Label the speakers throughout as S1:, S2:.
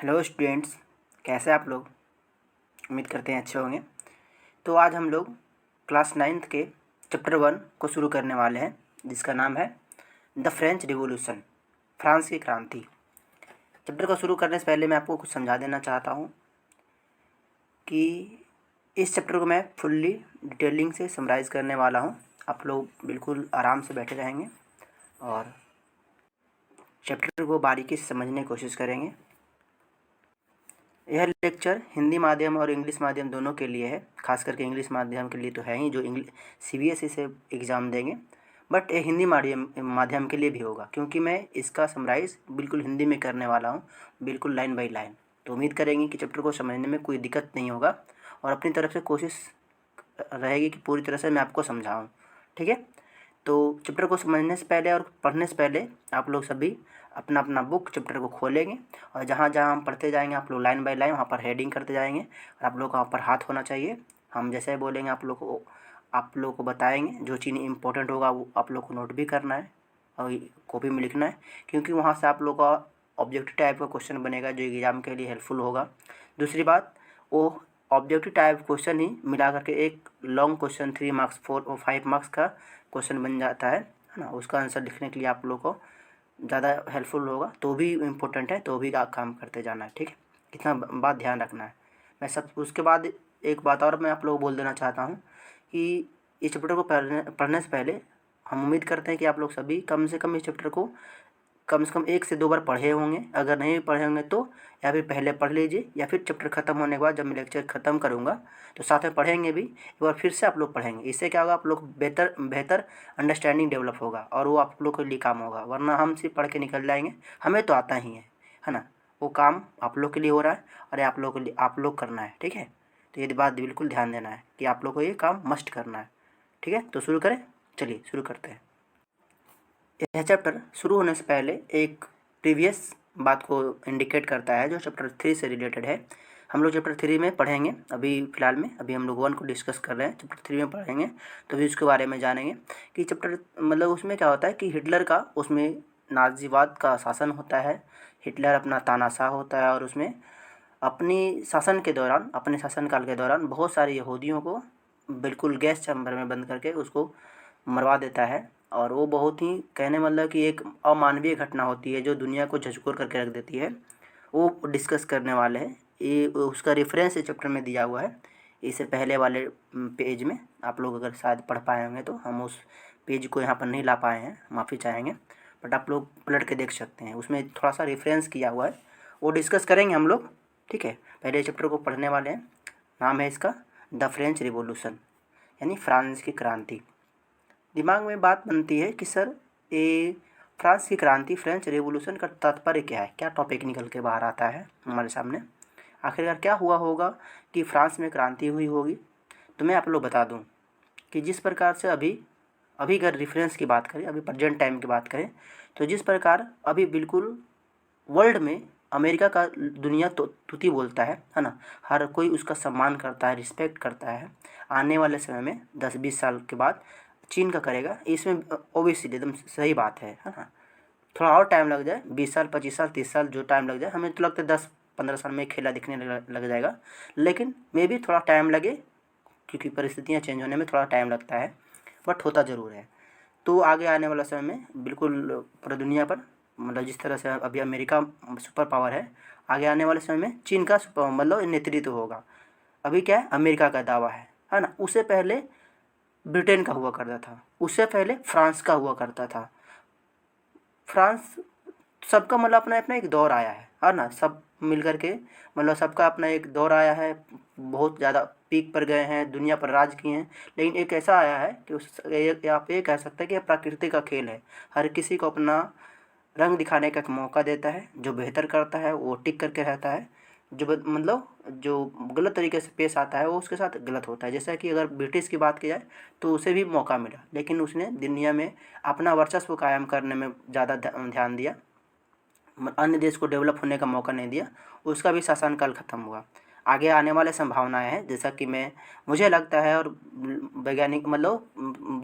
S1: Hello students, कैसे आप लोग। उम्मीद करते हैं अच्छे होंगे। तो आज हम लोग क्लास 9th के चैप्टर 1 को शुरू करने वाले हैं, जिसका नाम है द फ्रेंच रिवॉल्यूशन, फ्रांस की क्रांति। चैप्टर को शुरू करने से पहले मैं आपको कुछ समझा देना चाहता हूँ कि इस चैप्टर को मैं फुल्ली डिटेलिंग से समराइज़ करने वाला हूँ। आप लोग बिल्कुल आराम से बैठे रहेंगे और चैप्टर को बारीकी से समझने की कोशिश करेंगे। यह लेक्चर हिंदी माध्यम और इंग्लिश माध्यम दोनों के लिए है। खास करके इंग्लिश माध्यम के लिए तो है ही, जो CBSE से एग्ज़ाम देंगे, बट ये हिंदी माध्यम के लिए भी होगा, क्योंकि मैं इसका समराइज़ बिल्कुल हिंदी में करने वाला हूँ, बिल्कुल लाइन बाय लाइन। तो उम्मीद करेंगे कि चैप्टर को समझने में कोई दिक्कत नहीं होगा और अपनी तरफ से कोशिश रहेगी कि पूरी तरह से मैं आपको समझाऊँ। ठीक है। तो चैप्टर को समझने से पहले और पढ़ने से पहले आप लोग सभी अपना अपना बुक चैप्टर को खोलेंगे और जहाँ जहाँ हम पढ़ते जाएंगे आप लोग लाइन बाय लाइन वहाँ पर हेडिंग करते जाएंगे और आप लोग का वहाँ पर हाथ होना चाहिए। हम जैसे बोलेंगे आप लोग को बताएंगे, जो चीज़ इंपॉर्टेंट होगा वो आप लोग को नोट भी करना है और कॉपी में लिखना है, क्योंकि वहाँ से आप लोग का ऑब्जेक्टिव टाइप का क्वेश्चन बनेगा जो एग्ज़ाम के लिए हेल्पफुल होगा। दूसरी बात, वो ऑब्जेक्टिव टाइप क्वेश्चन ही मिला करके एक लॉन्ग क्वेश्चन 3 मार्क्स 4 और 5 मार्क्स का क्वेश्चन बन जाता है ना। उसका आंसर लिखने के लिए आप लोग को ज़्यादा हेल्पफुल होगा, तो भी इम्पोर्टेंट है, तो भी काम करते जाना है। ठीक है, इतना बात ध्यान रखना है। मैं सब उसके बाद एक बात और मैं आप लोग को बोल देना चाहता हूँ कि इस चैप्टर को पढ़ने से पहले हम उम्मीद करते हैं कि आप लोग सभी कम से कम इस चैप्टर को कम से कम 1 से 2 बार पढ़े होंगे। अगर नहीं पढ़े होंगे तो या फिर पहले पढ़ लीजिए, या फिर चैप्टर ख़त्म होने के बाद जब मैं लेक्चर ख़त्म करूँगा तो साथ में पढ़ेंगे भी, एक बार फिर से आप लोग पढ़ेंगे। इससे क्या होगा, आप लोग बेहतर अंडरस्टैंडिंग डेवलप होगा और वो आप लोग के लिए काम होगा। वरना हम सिर्फ पढ़ के निकल जाएंगे, हमें तो आता ही है ना। वो काम आप लोग के लिए हो रहा है और आप लोग के लिए आप लोग करना है। ठीक है, तो ये बात बिल्कुल ध्यान देना है कि आप लोग को ये काम मस्ट करना है। ठीक है, तो शुरू करें। चलिए शुरू करते हैं। यह चैप्टर शुरू होने से पहले एक प्रीवियस बात को इंडिकेट करता है जो चैप्टर 3 से रिलेटेड है। हम लोग चैप्टर 3 में पढ़ेंगे अभी फ़िलहाल में, अभी हम लोग 1 को डिस्कस कर रहे हैं, चैप्टर 3 में पढ़ेंगे तो भी उसके बारे में जानेंगे कि चैप्टर मतलब उसमें क्या होता है कि हिटलर का उसमें नाज़ीवाद का शासन होता है। हिटलर अपना तानाशाह होता है और उसमें अपने शासनकाल के दौरान बहुत सारे यहूदियों को बिल्कुल गैस चैम्बर में बंद करके उसको मरवा देता है। और वो बहुत ही कहने मतलब कि एक अमानवीय घटना होती है जो दुनिया को झकझोर करके रख देती है। वो डिस्कस करने वाले हैं। ये उसका रेफरेंस इस चैप्टर में दिया हुआ है। इससे पहले वाले पेज में आप लोग अगर शायद पढ़ पाए होंगे, तो हम उस पेज को यहाँ पर नहीं ला पाए हैं, माफ़ी चाहेंगे, बट आप लोग पलट के देख सकते हैं, उसमें थोड़ा सा रेफरेंस किया हुआ है, वो डिस्कस करेंगे हम लोग। ठीक है, पहले चैप्टर को पढ़ने वाले हैं। नाम है इसका द फ्रेंच रिवॉल्यूशन, यानी फ्रांस की क्रांति। दिमाग में बात बनती है कि सर ये फ्रांस की क्रांति, फ्रेंच रेवोल्यूशन का तात्पर्य क्या है, क्या टॉपिक निकल के बाहर आता है हमारे सामने, आखिरकार क्या हुआ होगा कि फ्रांस में क्रांति हुई होगी। तो मैं आप लोग बता दूं कि जिस प्रकार से अभी अगर रेफरेंस की बात करें, अभी प्रेजेंट टाइम की बात करें, तो जिस प्रकार अभी बिल्कुल वर्ल्ड में अमेरिका का दुनिया तो तुति बोलता है ना, हर कोई उसका सम्मान करता है, रिस्पेक्ट करता है। आने वाले समय में 10-20 साल के बाद चीन का करेगा, इसमें ओबियसली एकदम सही बात है ना। थोड़ा और टाइम लग जाए, 20 साल 25 साल 30 साल जो टाइम लग जाए, हमें तो लगता है 10-15 साल में खेला दिखने लग जाएगा, लेकिन मे भी थोड़ा टाइम लगे, क्योंकि परिस्थितियाँ चेंज होने में थोड़ा टाइम लगता है, बट होता ज़रूर है। तो आगे आने वाला समय में बिल्कुल पूरी दुनिया पर मतलब जिस तरह से अभी अमेरिका सुपर पावर है, आगे आने वाले समय में चीन का मतलब नेतृत्व होगा। अभी क्या है, अमेरिका का दावा है ना। उससे पहले ब्रिटेन का हुआ करता था, उससे पहले फ्रांस का हुआ करता था। फ्रांस सबका मतलब अपना अपना एक दौर आया है ना, सब मिल कर के मतलब सबका अपना एक दौर आया है, बहुत ज़्यादा पीक पर गए हैं, दुनिया पर राज किए हैं। लेकिन एक ऐसा आया है कि आप ये कह सकते हैं कि प्रकृति का खेल है, हर किसी को अपना रंग दिखाने का एक मौका देता है। जो बेहतर करता है वो टिक करके रहता है, मतलब जो गलत तरीके से पेश आता है वो उसके साथ गलत होता है। जैसा कि अगर ब्रिटिश की बात की जाए तो उसे भी मौका मिला, लेकिन उसने दुनिया में अपना वर्चस्व कायम करने में ज़्यादा ध्यान दिया, अन्य देश को डेवलप होने का मौका नहीं दिया। उसका भी शासनकाल ख़त्म हुआ। आगे आने वाले संभावनाएं हैं, जैसा कि मुझे लगता है, और वैज्ञानिक मतलब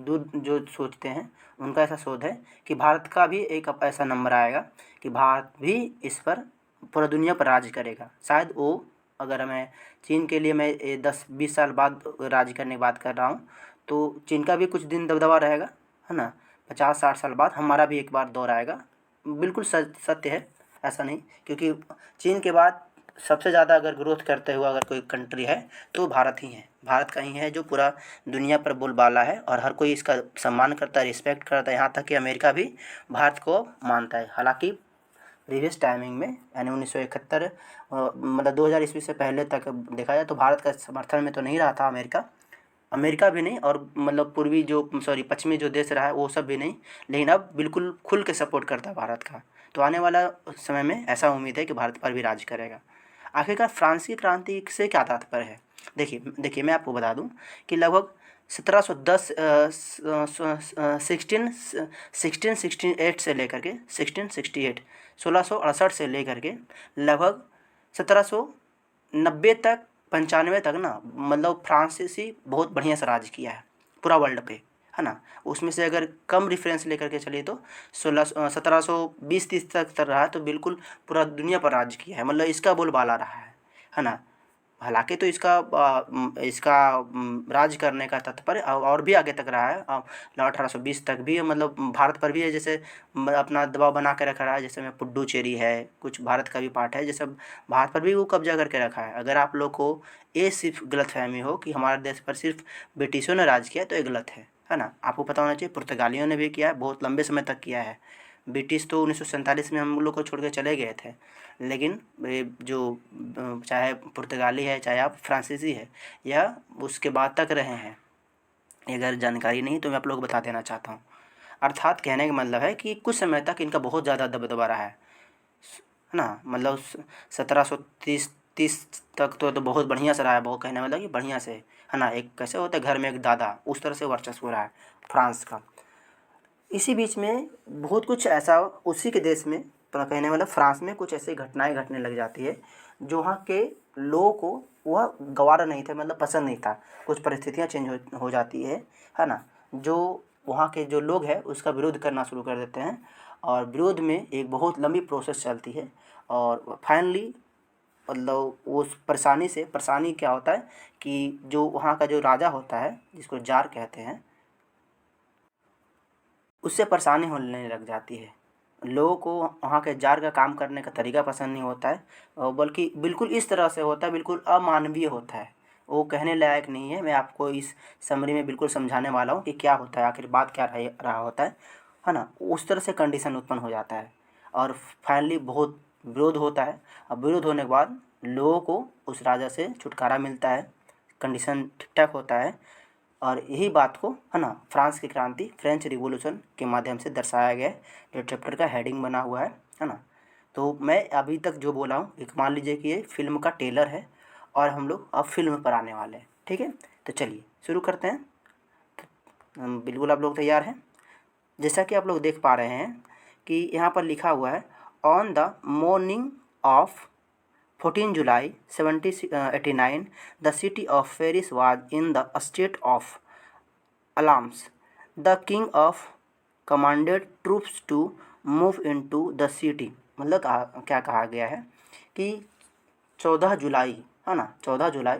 S1: दूर जो सोचते हैं उनका ऐसा शोध है कि भारत का भी एक ऐसा नंबर आएगा कि भारत भी इस पर पूरा दुनिया पर राज करेगा। शायद वो, अगर मैं चीन के लिए मैं 10-20 साल बाद राज करने की बात कर रहा हूँ, तो चीन का भी कुछ दिन दबदबा रहेगा, है ना। 50-60 साल बाद हमारा भी एक बार दौर आएगा। बिल्कुल सत्य है, ऐसा नहीं, क्योंकि चीन के बाद सबसे ज़्यादा अगर ग्रोथ करते हुआ अगर कोई कंट्री है तो भारत ही है। भारत का ही है जो पूरा दुनिया पर बोलबाला है और हर कोई इसका सम्मान करता है, रिस्पेक्ट करता है। यहाँ तक कि अमेरिका भी भारत को मानता है। हालांकि प्रीवियस टाइमिंग में यानी 1971 मतलब 2000 ईस्वी से पहले तक देखा जाए तो भारत का समर्थन में तो नहीं रहा था अमेरिका। अमेरिका भी नहीं, और मतलब पूर्वी जो पश्चिमी जो देश रहा है वो सब भी नहीं। लेकिन अब बिल्कुल खुल के सपोर्ट करता है भारत का। तो आने वाला समय में ऐसा उम्मीद है कि भारत पर भी राज करेगा। आखिरकार फ्रांस की क्रांति से क्या तात्पर्य है? देखिए मैं आपको बता दूं कि लगभग 1710 1668 से लेकर के 1668 से लेकर के लगभग 1790 तक 95 तक ना, मतलब फ्रांसीसी बहुत बढ़िया से राज किया है पूरा वर्ल्ड पे, है ना। उसमें से अगर कम रेफरेंस लेकर के चलिए तो 1720-30 तक रहा है, तो बिल्कुल पूरा दुनिया पर राज किया है, मतलब इसका बोलबाला रहा है ना। हालांकि तो इसका राज करने का तात्पर्य और भी आगे तक रहा है। 1820 तक भी, मतलब भारत पर भी है, जैसे अपना दबाव बना के रखा रहा है। जैसे में पुडुचेरी है, कुछ भारत का भी पार्ट है, जैसे भारत पर भी वो कब्जा करके रखा है। अगर आप लोग को ये सिर्फ गलतफहमी हो कि हमारे देश पर सिर्फ ब्रिटिशों ने राज किया, तो ये गलत है ना। आपको पता होना चाहिए पुर्तगालियों ने भी किया है, बहुत लंबे समय तक किया है। ब्रिटिश तो 1947 में हम लोग को छोड़ के चले गए थे, लेकिन ये जो चाहे पुर्तगाली है चाहे आप फ्रांसीसी है, या उसके बाद तक रहे हैं। अगर जानकारी नहीं तो मैं आप लोग को बता देना चाहता हूँ। अर्थात कहने का मतलब है कि कुछ समय तक इनका बहुत ज़्यादा दबदबा रहा है ना। मतलब 1730 तक तो बहुत बढ़िया से रहा है। बहुत कहने मतलब कि बढ़िया से, है ना। एक कैसे होता है घर में एक दादा, उस तरह से वर्चस्व रहा है फ्रांस का। इसी बीच में बहुत कुछ ऐसा उसी के देश में, तो कहने मतलब फ्रांस में कुछ ऐसी घटनाएं घटने लग जाती है जो वहाँ के लोगों को वह गवारा नहीं था, मतलब पसंद नहीं था। कुछ परिस्थितियाँ चेंज हो जाती है ना। जो वहाँ के जो लोग हैं उसका विरोध करना शुरू कर देते हैं, और विरोध में एक बहुत लंबी प्रोसेस चलती है, और फाइनली मतलब उस परेशानी क्या होता है कि जो वहाँ का जो राजा होता है, जिसको जार कहते हैं, उससे परेशानी होने लग जाती है। लोगों को वहाँ के जार का काम करने का तरीका पसंद नहीं होता है, और बल्कि बिल्कुल इस तरह से होता है, बिल्कुल अमानवीय होता है। वो कहने लायक नहीं है। मैं आपको इस समरी में बिल्कुल समझाने वाला हूँ कि क्या होता है, आखिर बात क्या रहा होता है ना। उस तरह से कंडीशन उत्पन्न हो जाता है, और फाइनली बहुत विरोध होता है। अब विरोध होने के बाद लोगों को उस राजा से छुटकारा मिलता है, कंडीशन ठीक ठाक होता है। और यही बात को, है ना, फ्रांस की क्रांति, फ्रेंच रिवॉल्यूशन के माध्यम से दर्शाया गया है, जो चैप्टर का हेडिंग बना हुआ है ना। तो मैं अभी तक जो बोला हूँ, एक मान लीजिए कि ये फिल्म का टेलर है, और हम लोग अब फिल्म पर आने वाले हैं, ठीक है। तो चलिए शुरू करते हैं। बिल्कुल आप लोग तैयार हैं? जैसा कि आप लोग देख पा रहे हैं कि यहाँ पर लिखा हुआ है, on the morning of 14 July 1789, the city of Paris was in the state of alarms. The king of commanded troops to move into the city. मतलब क्या कहा गया है कि 14 जुलाई, है ना, 14 जुलाई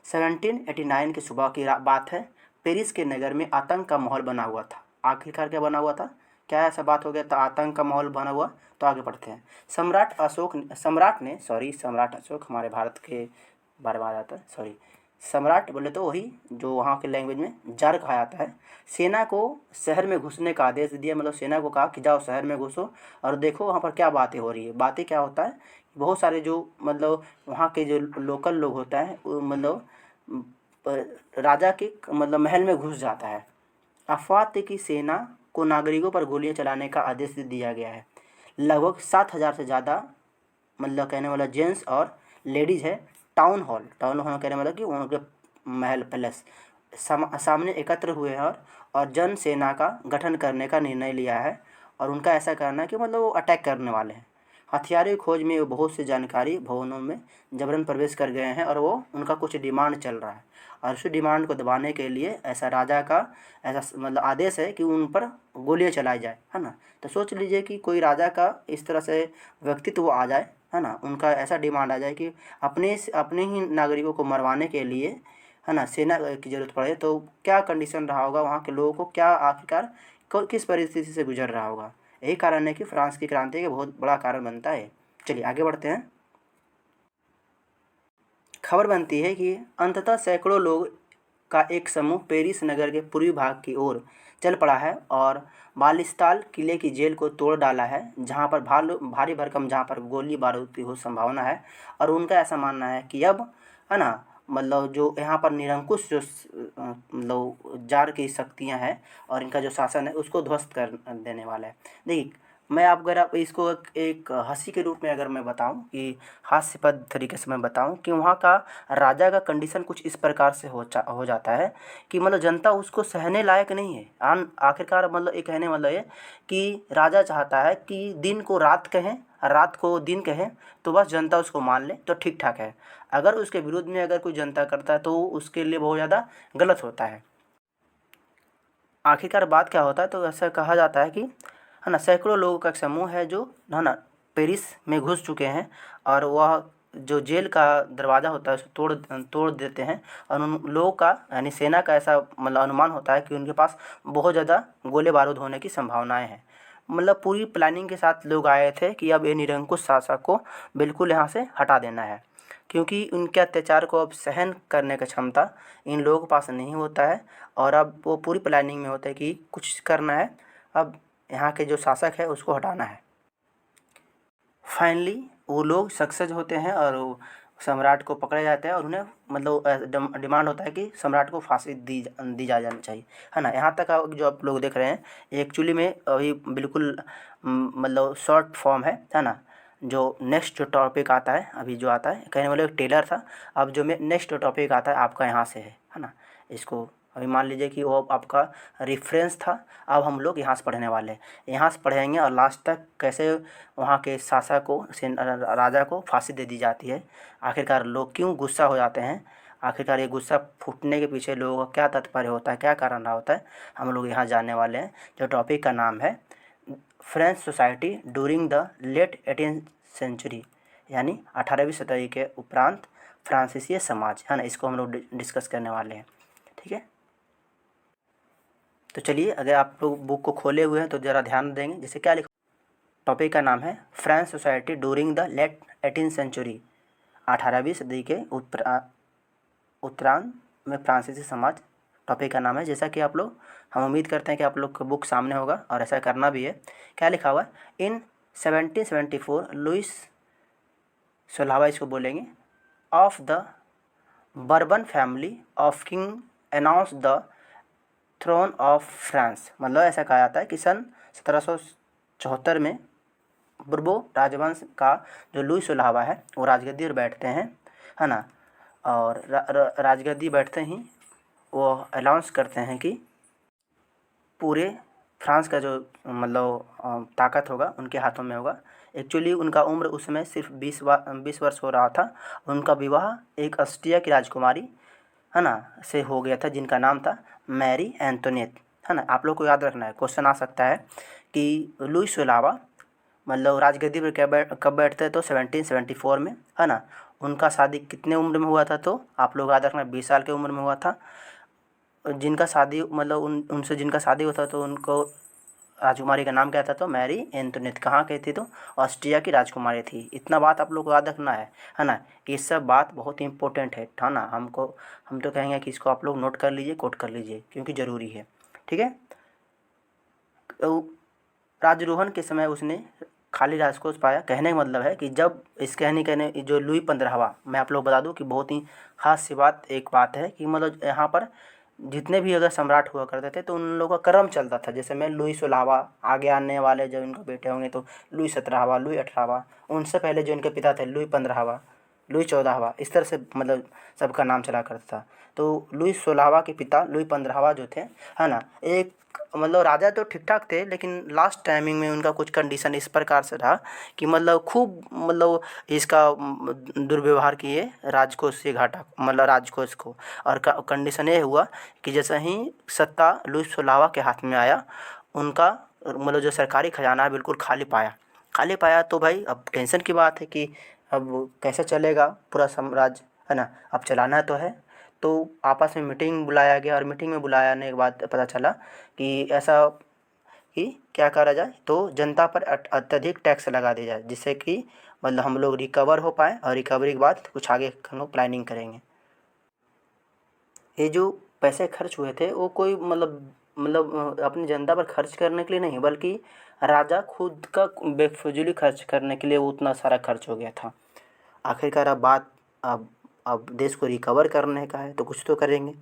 S1: 1789 की सुबह की बात है। पेरिस के नगर में आतंक का माहौल बना हुआ था। आखिरकार क्या बना हुआ था? क्या ऐसा बात हो गया था, आतंक का माहौल बना हुआ? तो आगे बढ़ते हैं। सम्राट अशोक हमारे भारत के बारे में आ जाता है, सॉरी। सम्राट बोले तो वही जो वहाँ के लैंग्वेज में जार कहा जाता है। सेना को शहर में घुसने का आदेश दिया, मतलब सेना को कहा कि जाओ शहर में घुसो और देखो वहाँ पर क्या बातें हो रही है। बातें क्या होता है, बहुत सारे जो मतलब वहाँ के जो लोकल लोग होता है, मतलब राजा के मतलब महल में घुस जाता है। अफवाह थी कि सेना को नागरिकों पर गोलियां चलाने का आदेश दिया गया है। लगभग 7,000 से ज़्यादा, मतलब कहने वाला जेंट्स और लेडीज़ है, टाउन हॉल कहने वाला कि उनके महल पैलेस सामने एकत्र हुए हैं, और जन सेना का गठन करने का निर्णय लिया है। और उनका ऐसा कहना है कि मतलब वो अटैक करने वाले हैं। हथियारों की खोज में वो बहुत से जानकारी भवनों में जबरन प्रवेश कर गए हैं और वो उनका कुछ डिमांड चल रहा है और उसी डिमांड को दबाने के लिए ऐसा राजा का ऐसा मतलब आदेश है कि उन पर गोलियां चलाई जाए, है ना। तो सोच लीजिए कि कोई राजा का इस तरह से व्यक्तित्व आ जाए, है ना, उनका ऐसा डिमांड आ जाए कि अपने ही नागरिकों को मरवाने के लिए, है ना, सेना की ज़रूरत पड़े, तो क्या कंडीशन रहा होगा वहाँ के लोगों को, क्या आखिरकार किस परिस्थिति से गुजर रहा होगा। यही कारण है कि फ्रांस की क्रांति का बहुत बड़ा कारण बनता है। चलिए आगे बढ़ते हैं। खबर बनती है कि अंततः सैकड़ों लोग का एक समूह पेरिस नगर के पूर्वी भाग की ओर चल पड़ा है और बालिस्ताल किले की जेल को तोड़ डाला है, जहां पर भारी भरकम जहां पर गोली बारूद की हो संभावना है। और उनका ऐसा मानना है कि अब, है ना, मतलब जो यहाँ पर निरंकुश जो मतलब जार की शक्तियाँ हैं और इनका जो शासन है उसको ध्वस्त कर देने वाला है। देखिए, मैं आप अगर आप इसको एक हंसी के रूप में अगर मैं बताऊं कि हास्यपद तरीके से मैं बताऊं कि वहाँ का राजा का कंडीशन कुछ इस प्रकार से हो जाता है कि मतलब जनता उसको सहने लायक नहीं है। आखिरकार मतलब ये कहने मतलब ये कि राजा चाहता है कि दिन को रात कहें, रात को दिन कहें, तो बस जनता उसको मान ले तो ठीक ठाक है। अगर उसके विरुद्ध में अगर कोई जनता करता है तो उसके लिए बहुत ज़्यादा गलत होता है। आखिरकार बात क्या होता है, तो ऐसा कहा जाता है कि, है ना, सैकड़ों लोगों का एक समूह है जो, है ना, पेरिस में घुस चुके हैं और वह जो जेल का दरवाज़ा होता है उसको तोड़ तोड़ देते हैं। और उन लोगों का यानी सेना का ऐसा मतलब अनुमान होता है कि उनके पास बहुत ज़्यादा गोले बारूद होने की संभावनाएं हैं। मतलब पूरी प्लानिंग के साथ लोग आए थे कि अब ये निरंकुश शासक को बिल्कुल यहाँ से हटा देना है, क्योंकि उनके अत्याचार को अब सहन करने की क्षमता इन लोगों के पास नहीं होता है। और अब वो पूरी प्लानिंग में होता है कि कुछ करना है, अब यहाँ के जो शासक है उसको हटाना है। फाइनली वो लोग सक्सेस होते हैं और वो सम्राट को पकड़े जाते हैं और उन्हें मतलब डिमांड होता है कि सम्राट को फांसी दी जा जानी चाहिए, है ना। यहाँ तक जो आप लोग देख रहे हैं एक्चुअली में अभी बिल्कुल मतलब शॉर्ट फॉर्म है ना। जो नेक्स्ट जो टॉपिक आता है अभी जो आता है, कहने वाले एक टेलर था, अब जो मैं नेक्स्ट टॉपिक आता है आपका यहाँ से है ना। इसको अभी मान लीजिए कि वो आपका रेफरेंस था, अब हम लोग यहाँ से पढ़ने वाले हैं, यहाँ से पढ़ेंगे और लास्ट तक कैसे वहाँ के शासक को राजा को फांसी दे दी जाती है। आखिरकार लोग क्यों गुस्सा हो जाते हैं, आखिरकार ये गुस्सा फूटने के पीछे लोगों का क्या तात्पर्य होता है, क्या कारण रहा होता है, हम लोग यहाँ जानने वाले हैं। जो टॉपिक का नाम है French society during the late 18th century, यानी 18वीं शताब्दी के उपरांत फ्रांसीसी समाज, है ना। इसको हम लोग डिस्कस करने वाले हैं, ठीक है। तो चलिए, अगर आप लोग बुक को खोले हुए हैं तो ज़रा ध्यान देंगे। जैसे क्या लिखा, टॉपिक का नाम है French society during the late 18th century, 18वीं सदी के उत्तरार्ध में फ्रांसीसी समाज। टॉपिक का नाम है, जैसा कि आप लोग, हम उम्मीद करते हैं कि आप लोग का बुक सामने होगा और ऐसा करना भी है। क्या लिखा हुआ है, इन 1774 लुइस सोलहवां इसको बोलेंगे, of the Bourbon family of king announce the throne of France. मतलब ऐसा कहा जाता है कि सन 1774 में बुर्बो राजवंश का जो लुई सोलहवां है वो राजगद्दी पर बैठते हैं, है ना। और राजगद्दी बैठते ही वो अनाउंस करते हैं कि पूरे फ्रांस का जो मतलब ताकत होगा उनके हाथों में होगा। एक्चुअली उनका उम्र उस समय सिर्फ 20 वर्ष हो रहा था। उनका विवाह एक ऑस्ट्रिया की राजकुमारी, है ना, से हो गया था जिनका नाम था मैरी एंटोनेट, है ना। आप लोग को याद रखना है, क्वेश्चन आ सकता है कि लुई सोलहवां मतलब राजगद्दी पर कब बैठते हैं, तो 1774 में, है ना। उनका शादी कितने उम्र में हुआ था, तो आप लोग याद रखना 20 साल की उम्र में हुआ था। जिनका शादी मतलब उनसे जिनका शादी हुआ था तो उनको राजकुमारी का नाम क्या था, तो मैरी एंटोनेट। कहाँ की थी, तो ऑस्ट्रिया की राजकुमारी थी। इतना बात आप लोग को याद रखना है ना। ये सब बात बहुत इंपॉर्टेंट है ना। हम तो कहेंगे कि इसको आप लोग नोट कर लीजिए, कोट कर लीजिए, क्योंकि ज़रूरी है, ठीक है। तो राजरोहन के समय उसने खाली राजकोष पाया। कहने का मतलब है कि जब इस कहने जो लुई 15वां, मैं आप लोग बता दूं कि बहुत ही खास सी बात एक बात है कि मतलब यहाँ पर जितने भी अगर सम्राट हुआ करते थे तो उन लोगों का क्रम चलता था। जैसे मैं लुई 16वां, आगे आने वाले जब इनके बेटे होंगे तो लुई 17वां, लुई 18वां, उनसे पहले जो इनके पिता थे लुई 15वां, लुई 14वां इस तरह से मतलब सबका नाम चला करता था। तो लुई 16वां के पिता लुई 15वां जो थे, है ना, एक मतलब राजा तो ठीक ठाक थे, लेकिन लास्ट टाइमिंग में उनका कुछ कंडीशन इस प्रकार से रहा कि मतलब खूब मतलब इसका दुर्व्यवहार किए राजकोष से घाटा, मतलब राजकोष को। और कंडीशन ये हुआ कि जैसे ही सत्ता लुई 16वां के हाथ में आया, उनका मतलब जो सरकारी खजाना है बिल्कुल खाली पाया। तो भाई अब टेंशन की बात है कि अब कैसे चलेगा पूरा साम्राज्य, है ना, अब चलाना तो है। तो आपस में मीटिंग बुलाया गया, और मीटिंग में बुलाने के बाद पता चला कि ऐसा कि क्या करा जाए, तो जनता पर अत्यधिक टैक्स लगा दिया जाए, जिससे कि मतलब हम लोग रिकवर हो पाएँ, और रिकवरी के बाद कुछ आगे हम लोग प्लानिंग करेंगे। ये जो पैसे खर्च हुए थे वो कोई मतलब अपनी जनता पर खर्च करने के लिए नहीं, बल्कि राजा खुद का बेफिजूली खर्च करने के लिए वो उतना सारा खर्च हो गया था। आखिरकार अब बात अब देश को रिकवर करने का है, तो कुछ तो करेंगे।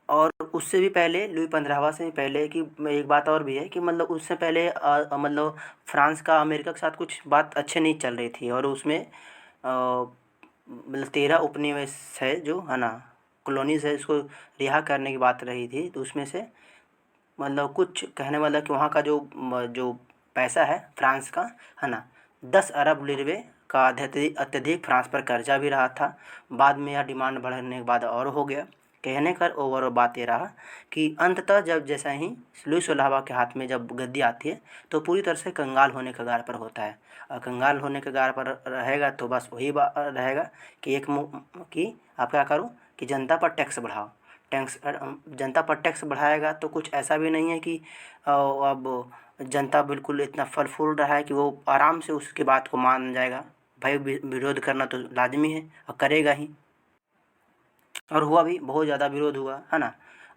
S1: और उससे भी पहले लुई 15वां से भी पहले की एक बात और भी है कि मतलब उससे पहले मतलब फ्रांस का अमेरिका के साथ कुछ बात अच्छे नहीं चल रही थी, और उसमें मतलब 13 उपनिवेश है जो, है ना, कॉलोनीज़ है, इसको रिहा करने की बात रही थी। तो उसमें से मतलब कुछ कहने मतलब कि वहाँ का जो पैसा है फ्रांस का, है ना, 10 अरब लिरवे का अत्यधिक फ्रांस पर कर्जा भी रहा था। बाद में यह डिमांड बढ़ने के बाद और हो गया। कहने का ओवरऑल बात ये रहा कि अंततः जब जैसा ही लुई 16वां के हाथ में जब गद्दी आती है, तो पूरी तरह से कंगाल होने के कगार पर होता है। और कंगाल होने के कगार पर रहेगा तो बस वही रहेगा कि कि आप क्या करो कि जनता पर टैक्स बढ़ाओ। टैक्स जनता पर टैक्स बढ़ाएगा तो कुछ ऐसा भी नहीं है कि अब जनता बिल्कुल इतना फल फूल रहा है कि वो आराम से उसकी बात को मान जाएगा। भाई विरोध करना तो लाजमी है और करेगा ही, और हुआ भी, बहुत ज़्यादा विरोध हुआ, है ना।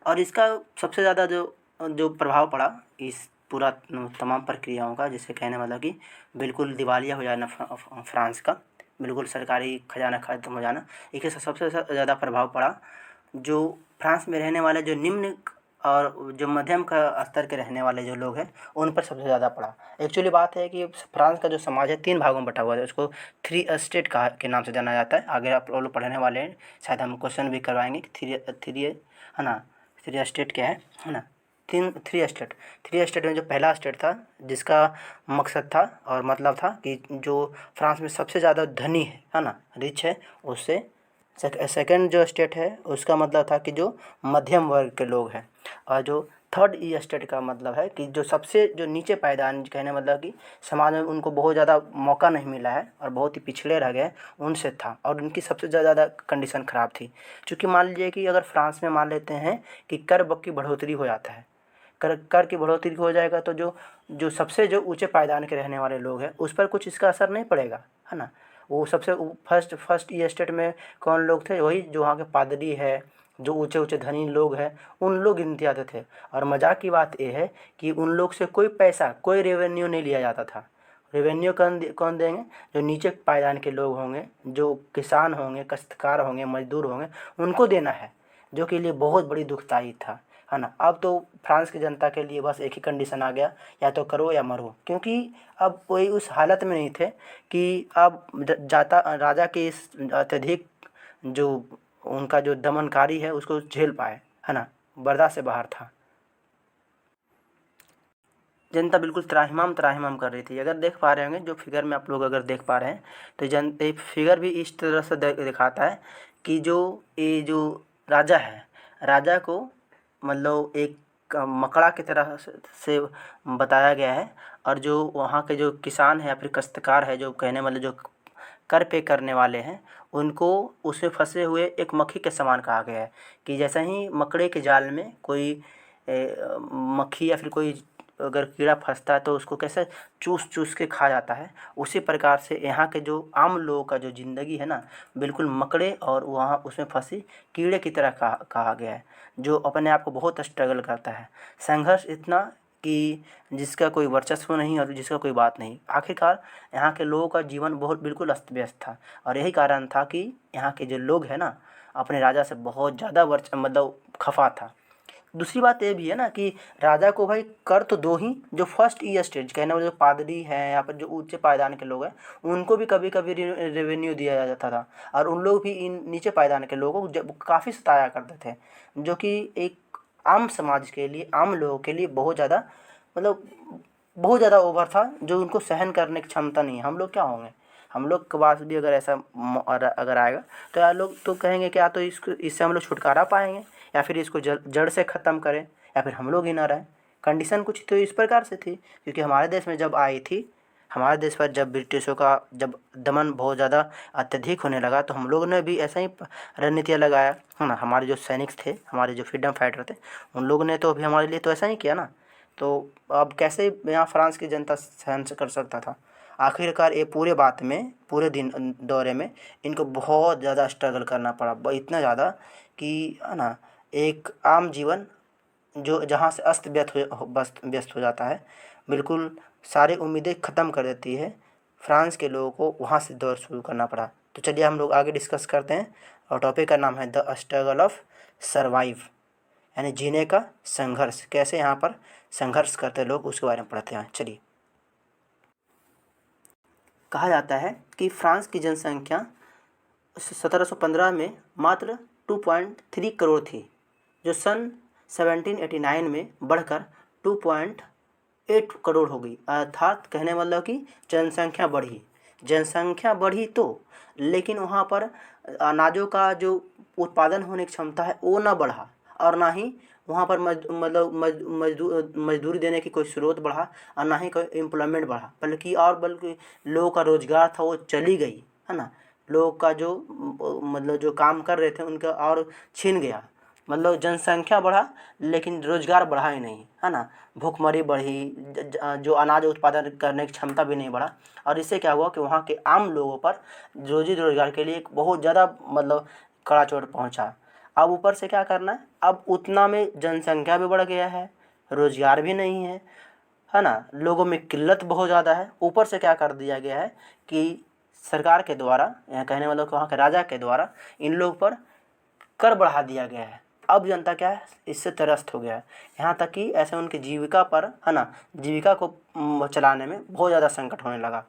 S1: और इसका सबसे ज़्यादा जो जो प्रभाव पड़ा इस पूरा तमाम प्रक्रियाओं का, जिसे कहने वाला कि बिल्कुल दिवालिया हो जाना फ्रांस का, बिल्कुल सरकारी खजाना खत्म हो जाना, इसके सबसे ज़्यादा प्रभाव पड़ा जो फ्रांस में रहने वाले जो निम्न और जो मध्यम का स्तर के रहने वाले जो लोग हैं, उन पर सबसे ज़्यादा पड़ा। एक्चुअली बात है कि फ्रांस का जो समाज है 3 भागों में बटा हुआ है। उसको थ्री एस्टेट का के नाम से जाना जाता है। आगे आप लोग पढ़ने वाले हैं, शायद हम क्वेश्चन भी करवाएंगे कि थ्री है ना, थ्री एस्टेट क्या है ना। थ्री एस्टेट में जो पहला एस्टेट था, जिसका मकसद था और मतलब था कि जो फ्रांस में सबसे ज़्यादा धनी है ना, रिच है, उससे सेकंड जो स्टेट है उसका मतलब था कि जो मध्यम वर्ग के लोग हैं। और जो थर्ड ई स्टेट का मतलब है कि जो सबसे जो नीचे पायदान, कहने मतलब कि समाज में उनको बहुत ज़्यादा मौका नहीं मिला है और बहुत ही पिछड़े रह गए, उनसे था। और उनकी सबसे ज़्यादा कंडीशन ख़राब थी। क्योंकि मान लीजिए कि अगर फ्रांस में मान लेते हैं कि कर की बढ़ोतरी हो जाता है, कर की बढ़ोतरी हो जाएगा, तो जो जो सबसे जो ऊंचे पायदान के रहने वाले लोग हैं उस पर कुछ इसका असर नहीं पड़ेगा, है ना। वो सबसे फर्स्ट ई स्टेट में कौन लोग थे? वही जो वहाँ के पादरी है, जो ऊंचे ऊंचे धनी लोग हैं, उन लोग गिनती आते थे। और मजाक की बात यह है कि उन लोग से कोई पैसा, कोई रेवेन्यू नहीं लिया जाता था। रेवेन्यू कौन देंगे? जो नीचे पायदान के लोग होंगे, जो किसान होंगे, काश्तकार होंगे, मजदूर होंगे, उनको देना है, जो के लिए बहुत बड़ी दुखदाई था, है ना। अब तो फ्रांस की जनता के लिए बस एक ही कंडीशन आ गया, या तो करो या मरो। क्योंकि अब कोई उस हालत में नहीं थे कि अब जाता राजा के इस अत्यधिक जो उनका जो दमनकारी है उसको झेल पाए, है ना, बर्दाश्त से बाहर था। जनता बिल्कुल त्राहिमाम कर रही थी। अगर देख पा रहे होंगे जो फिगर में आप लोग अगर देख पा रहे हैं, तो एक फिगर भी इस तरह से दिखाता है कि जो ये जो राजा है, राजा को मतलब एक मकड़ा की तरह से बताया गया है। और जो वहाँ के जो किसान है या फिर काश्तकार है, जो कहने वाले जो कर पे करने वाले हैं, उनको उसमें फंसे हुए एक मक्खी के समान कहा गया है। कि जैसे ही मकड़े के जाल में कोई मक्खी या फिर कोई अगर कीड़ा फंसता है तो उसको कैसे चूस चूस के खा जाता है, उसी प्रकार से यहाँ के जो आम लोगों का जो ज़िंदगी है ना, बिल्कुल मकड़े और वहाँ उसमें फंसी कीड़े की तरह कहा गया है, जो अपने आप को बहुत स्ट्रगल करता है। संघर्ष इतना कि जिसका कोई वर्चस्व नहीं और जिसका कोई बात नहीं। आखिरकार यहाँ के लोगों का जीवन बहुत बिल्कुल अस्त व्यस्त था। और यही कारण था कि यहाँ के जो लोग हैं ना, अपने राजा से बहुत ज़्यादा मतलब खफा था। दूसरी बात ये भी है ना कि राजा को भाई कर तो दो ही, जो फर्स्ट ई स्टेज कहने वाले जो पादरी हैं या फिर जो उच्च पायदान के लोग हैं उनको भी कभी कभी रेवेन्यू दिया जाता था, और उन लोग भी इन नीचे पायदान के लोगों को जब काफ़ी सताया करते थे, जो कि एक आम समाज के लिए, आम लोगों के लिए बहुत ज़्यादा मतलब बहुत ज़्यादा ओवर था, जो उनको सहन करने की क्षमता नहीं है। हम लोग क्या होंगे, हम लोग के पास भी अगर ऐसा अगर आएगा तो यार लोग तो कहेंगे कि या तो इसको इससे हम लोग छुटकारा पाएंगे, या फिर इसको जड़ से ख़त्म करें, या फिर हम लोग ही ना रहें। कंडीशन कुछ तो इस प्रकार से थी, क्योंकि हमारे देश में जब आई थी, हमारे देश पर जब ब्रिटिशों का जब दमन बहुत ज़्यादा अत्यधिक होने लगा, तो हम लोगों ने भी ऐसा ही रणनीतियाँ लगाया है ना। हमारे जो सैनिक थे, हमारे जो फ्रीडम फाइटर थे, उन लोगों ने तो अभी हमारे लिए तो ऐसा ही किया ना। तो अब कैसे यहाँ फ्रांस की जनता सहन कर सकता था। आखिरकार ये पूरे बात में, पूरे दिन दौरे में इनको बहुत ज़्यादा स्ट्रगल करना पड़ा, इतना ज़्यादा कि है ना, एक आम जीवन जो जहाँ से व्यस्त हो जाता है, बिल्कुल सारी उम्मीदें ख़त्म कर देती है, फ्रांस के लोगों को वहाँ से दौर शुरू करना पड़ा। तो चलिए हम लोग आगे डिस्कस करते हैं, और टॉपिक का नाम है द स्ट्रगल ऑफ सर्वाइव, यानी जीने का संघर्ष, कैसे यहाँ पर संघर्ष करते लोग उसके बारे में पढ़ते हैं। चलिए, कहा जाता है कि फ्रांस की जनसंख्या 1715 में मात्र 2.3 करोड़ थी, जो सन 1789 में बढ़कर 2.8 करोड़ हो गई। अर्थात कहने मतलब कि जनसंख्या बढ़ी तो, लेकिन वहाँ पर अनाजों का जो उत्पादन होने की क्षमता है वो ना बढ़ा, और ना ही वहाँ पर मजदूरी देने की कोई स्रोत बढ़ा, और ना ही कोई एम्प्लॉयमेंट बढ़ा, बल्कि लोगों का रोज़गार था वो चली गई, है ना। लोगों का जो मतलब जो काम कर रहे थे उनका और छीन गया। मतलब जनसंख्या बढ़ा लेकिन रोज़गार बढ़ा ही नहीं, है ना। भूखमरी बढ़ी, जो अनाज उत्पादन करने की क्षमता भी नहीं बढ़ा, और इससे क्या हुआ कि वहाँ के आम लोगों पर रोजी रोज़गार के लिए एक बहुत ज़्यादा मतलब कड़ा चोट पहुँचा। अब ऊपर से क्या करना है, अब उतना में जनसंख्या भी बढ़ गया है, रोज़गार भी नहीं है ना, लोगों में किल्लत बहुत ज़्यादा है। ऊपर से क्या कर दिया गया है कि सरकार के द्वारा, या कहने वालों के वहाँ के राजा के द्वारा इन लोग पर कर बढ़ा दिया गया है। अब जनता क्या है, इससे त्रस्त हो गया है, यहाँ तक कि ऐसे उनकी जीविका पर, है ना, जीविका को चलाने में बहुत ज़्यादा संकट होने लगा।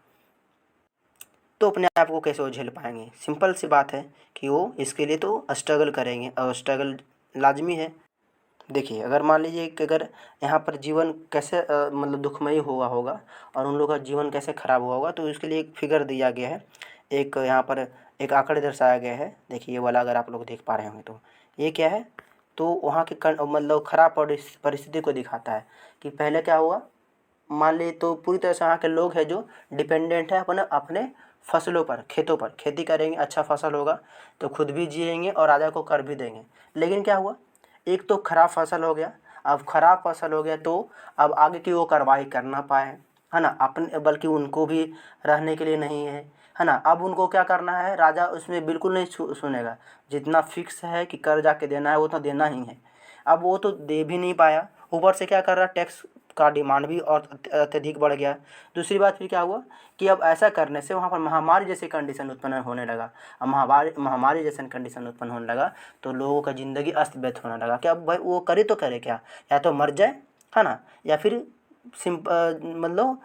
S1: तो अपने आप को कैसे वो झेल पाएंगे। सिंपल सी बात है कि वो इसके लिए तो स्ट्रगल करेंगे, और स्ट्रगल लाजमी है। देखिए, अगर मान लीजिए कि अगर यहाँ पर जीवन कैसे मतलब दुखमयी हुआ होगा, और उन लोगों का जीवन कैसे ख़राब हुआ होगा, तो इसके लिए एक फिगर दिया गया है, एक यहाँ पर एक आंकड़े दर्शाया गया है। देखिए ये वाला, अगर आप लोग देख पा रहे होंगे तो ये क्या है, तो वहाँ के मतलब ख़राब परिस्थिति को दिखाता है कि पहले क्या हुआ। मान ली तो पूरी तरह से यहाँ के लोग हैं जो डिपेंडेंट है अपने अपने फसलों पर, खेतों पर, खेती करेंगे, अच्छा फसल होगा तो खुद भी जिएंगे और राजा को कर भी देंगे। लेकिन क्या हुआ, एक तो ख़राब फसल हो गया। अब ख़राब फसल हो गया तो अब आगे की वो कार्रवाई कर ना पाए, है ना, अपने बल्कि उनको भी रहने के लिए नहीं है ना। अब उनको क्या करना है, राजा उसमें बिल्कुल नहीं सुनेगा। जितना फिक्स है कि कर जाके देना है वो तो देना ही है। अब वो तो दे भी नहीं पाया, ऊपर से क्या कर रहा, टैक्स का डिमांड भी और अत्यधिक बढ़ गया। दूसरी बात फिर क्या हुआ कि अब ऐसा करने से वहाँ पर महामारी जैसी कंडीशन उत्पन्न होने लगा। अब महामारी जैसा कंडीशन उत्पन्न होने लगा तो लोगों का ज़िंदगी अस्त व्यस्त होने लगा। क्या भाई वो करे तो करे क्या, या तो मर जाए, है ना, या फिर मतलब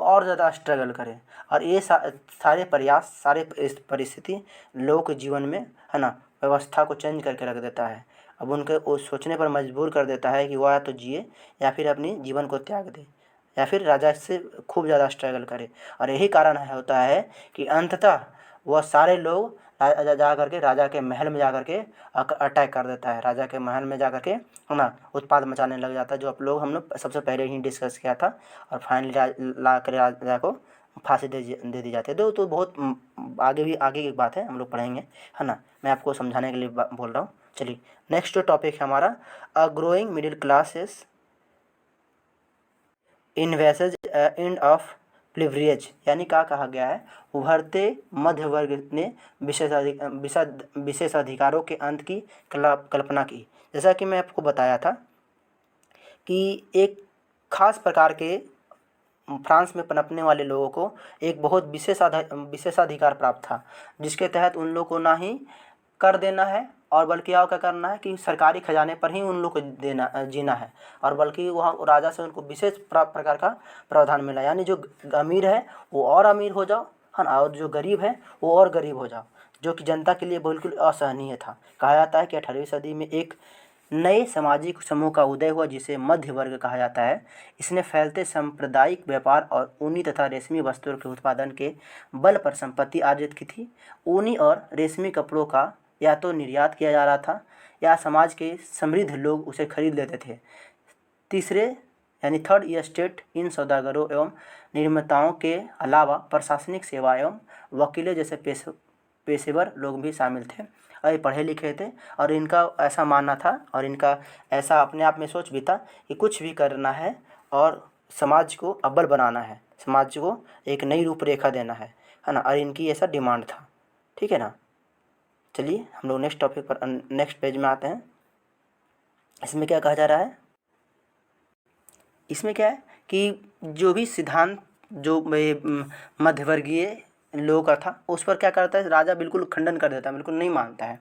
S1: और ज़्यादा स्ट्रगल करें। और ये सारे प्रयास, सारे परिस्थिति लोगों के जीवन में, है ना, व्यवस्था को चेंज करके रख देता है। अब उनके वो सोचने पर मजबूर कर देता है कि वह या तो जिए या फिर अपनी जीवन को त्याग दे, या फिर राजा से खूब ज़्यादा स्ट्रगल करे। और यही कारण होता है कि अंततः वह सारे लोग जा करके राजा के महल में जा करके अटैक कर देता है। राजा के महल में जा करके, है ना, उत्पाद मचाने लग जाता है, जो आप लोग हम लोग सबसे पहले ही डिस्कस किया था। और फाइनली ला कर राजा को फांसी दे दी जाती है। तो बहुत आगे की बात है, हम लोग पढ़ेंगे, है ना, मैं आपको समझाने के लिए बोल रहा हूँ। चलिए, नेक्स्ट जो टॉपिक है हमारा, a growing middle classes envisages end of privilege, यानी क्या कहा गया है, उभरते मध्य वर्ग ने विशेषाधिकारों के अंत की कल्पना की। जैसा कि मैं आपको बताया था कि एक खास प्रकार के फ्रांस में पनपने वाले लोगों को एक बहुत विशेषाधिकार प्राप्त था, जिसके तहत उन लोगों को ना ही कर देना है और बल्कि और क्या करना है कि सरकारी खजाने पर ही उन लोग को देना जीना है, और बल्कि वहाँ राजा से उनको विशेष प्रकार का प्रावधान मिला, यानी जो अमीर है वो और अमीर हो जाओ, है ना, और जो गरीब है वो और गरीब हो जाओ, जो कि जनता के लिए बिल्कुल असहनीय था। कहा जाता है कि 18वीं सदी में एक नए सामाजिक समूह का उदय हुआ जिसे मध्य वर्ग कहा जाता है। इसने फैलते सांप्रदायिक व्यापार और ऊनी तथा रेशमी वस्त्रों के उत्पादन के बल पर संपत्ति अर्जित की थी। ऊनी और रेशमी कपड़ों का या तो निर्यात किया जा रहा था या समाज के समृद्ध लोग उसे खरीद लेते थे। तीसरे यानी थर्ड स्टेट इन सौदागरों एवं निर्माताओं के अलावा प्रशासनिक सेवा एवं वकीलों जैसे पेशेवर लोग भी शामिल थे और ये पढ़े लिखे थे, और इनका ऐसा मानना था और इनका ऐसा अपने आप में सोच भी था कि कुछ भी करना है और समाज को अव्वल बनाना है, समाज को एक नई रूपरेखा देना है ना, और इनकी ऐसा डिमांड था। ठीक है ना। चलिए हम लोग नेक्स्ट टॉपिक पर नेक्स्ट पेज में आते हैं। इसमें क्या कहा जा रहा है, इसमें क्या है कि जो भी सिद्धांत जो मध्यवर्गीय लोगों का था उस पर क्या करता है राजा, बिल्कुल खंडन कर देता है, बिल्कुल नहीं मानता है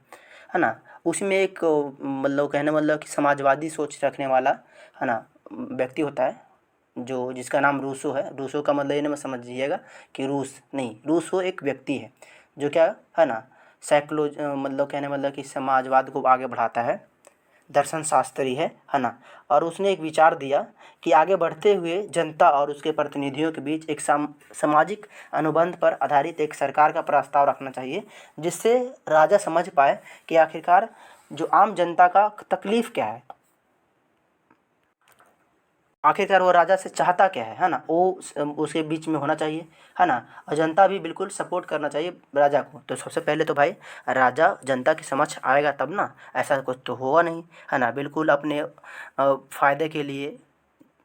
S1: ना। उसमें एक मतलब कहने मतलब कि समाजवादी सोच रखने वाला, है ना, व्यक्ति होता है जो जिसका नाम रूसो है। रूसो का मतलब ये ना मत समझिएगा कि रूस नहीं, रूसो एक व्यक्ति है जो क्या है ना मतलब कहने मतलब कि समाजवाद को आगे बढ़ाता है, दर्शन शास्त्री है ना। और उसने एक विचार दिया कि आगे बढ़ते हुए जनता और उसके प्रतिनिधियों के बीच एक सामाजिक अनुबंध पर आधारित एक सरकार का प्रस्ताव रखना चाहिए, जिससे राजा समझ पाए कि आखिरकार जो आम जनता का तकलीफ़ क्या है, आखिरकार वो राजा से चाहता क्या है ना, वो उसके बीच में होना चाहिए, है ना। और जनता भी बिल्कुल सपोर्ट करना चाहिए राजा को। तो सबसे पहले तो भाई राजा जनता के समक्ष आएगा तब ना, ऐसा कुछ तो होगा नहीं, है ना। बिल्कुल अपने फ़ायदे के लिए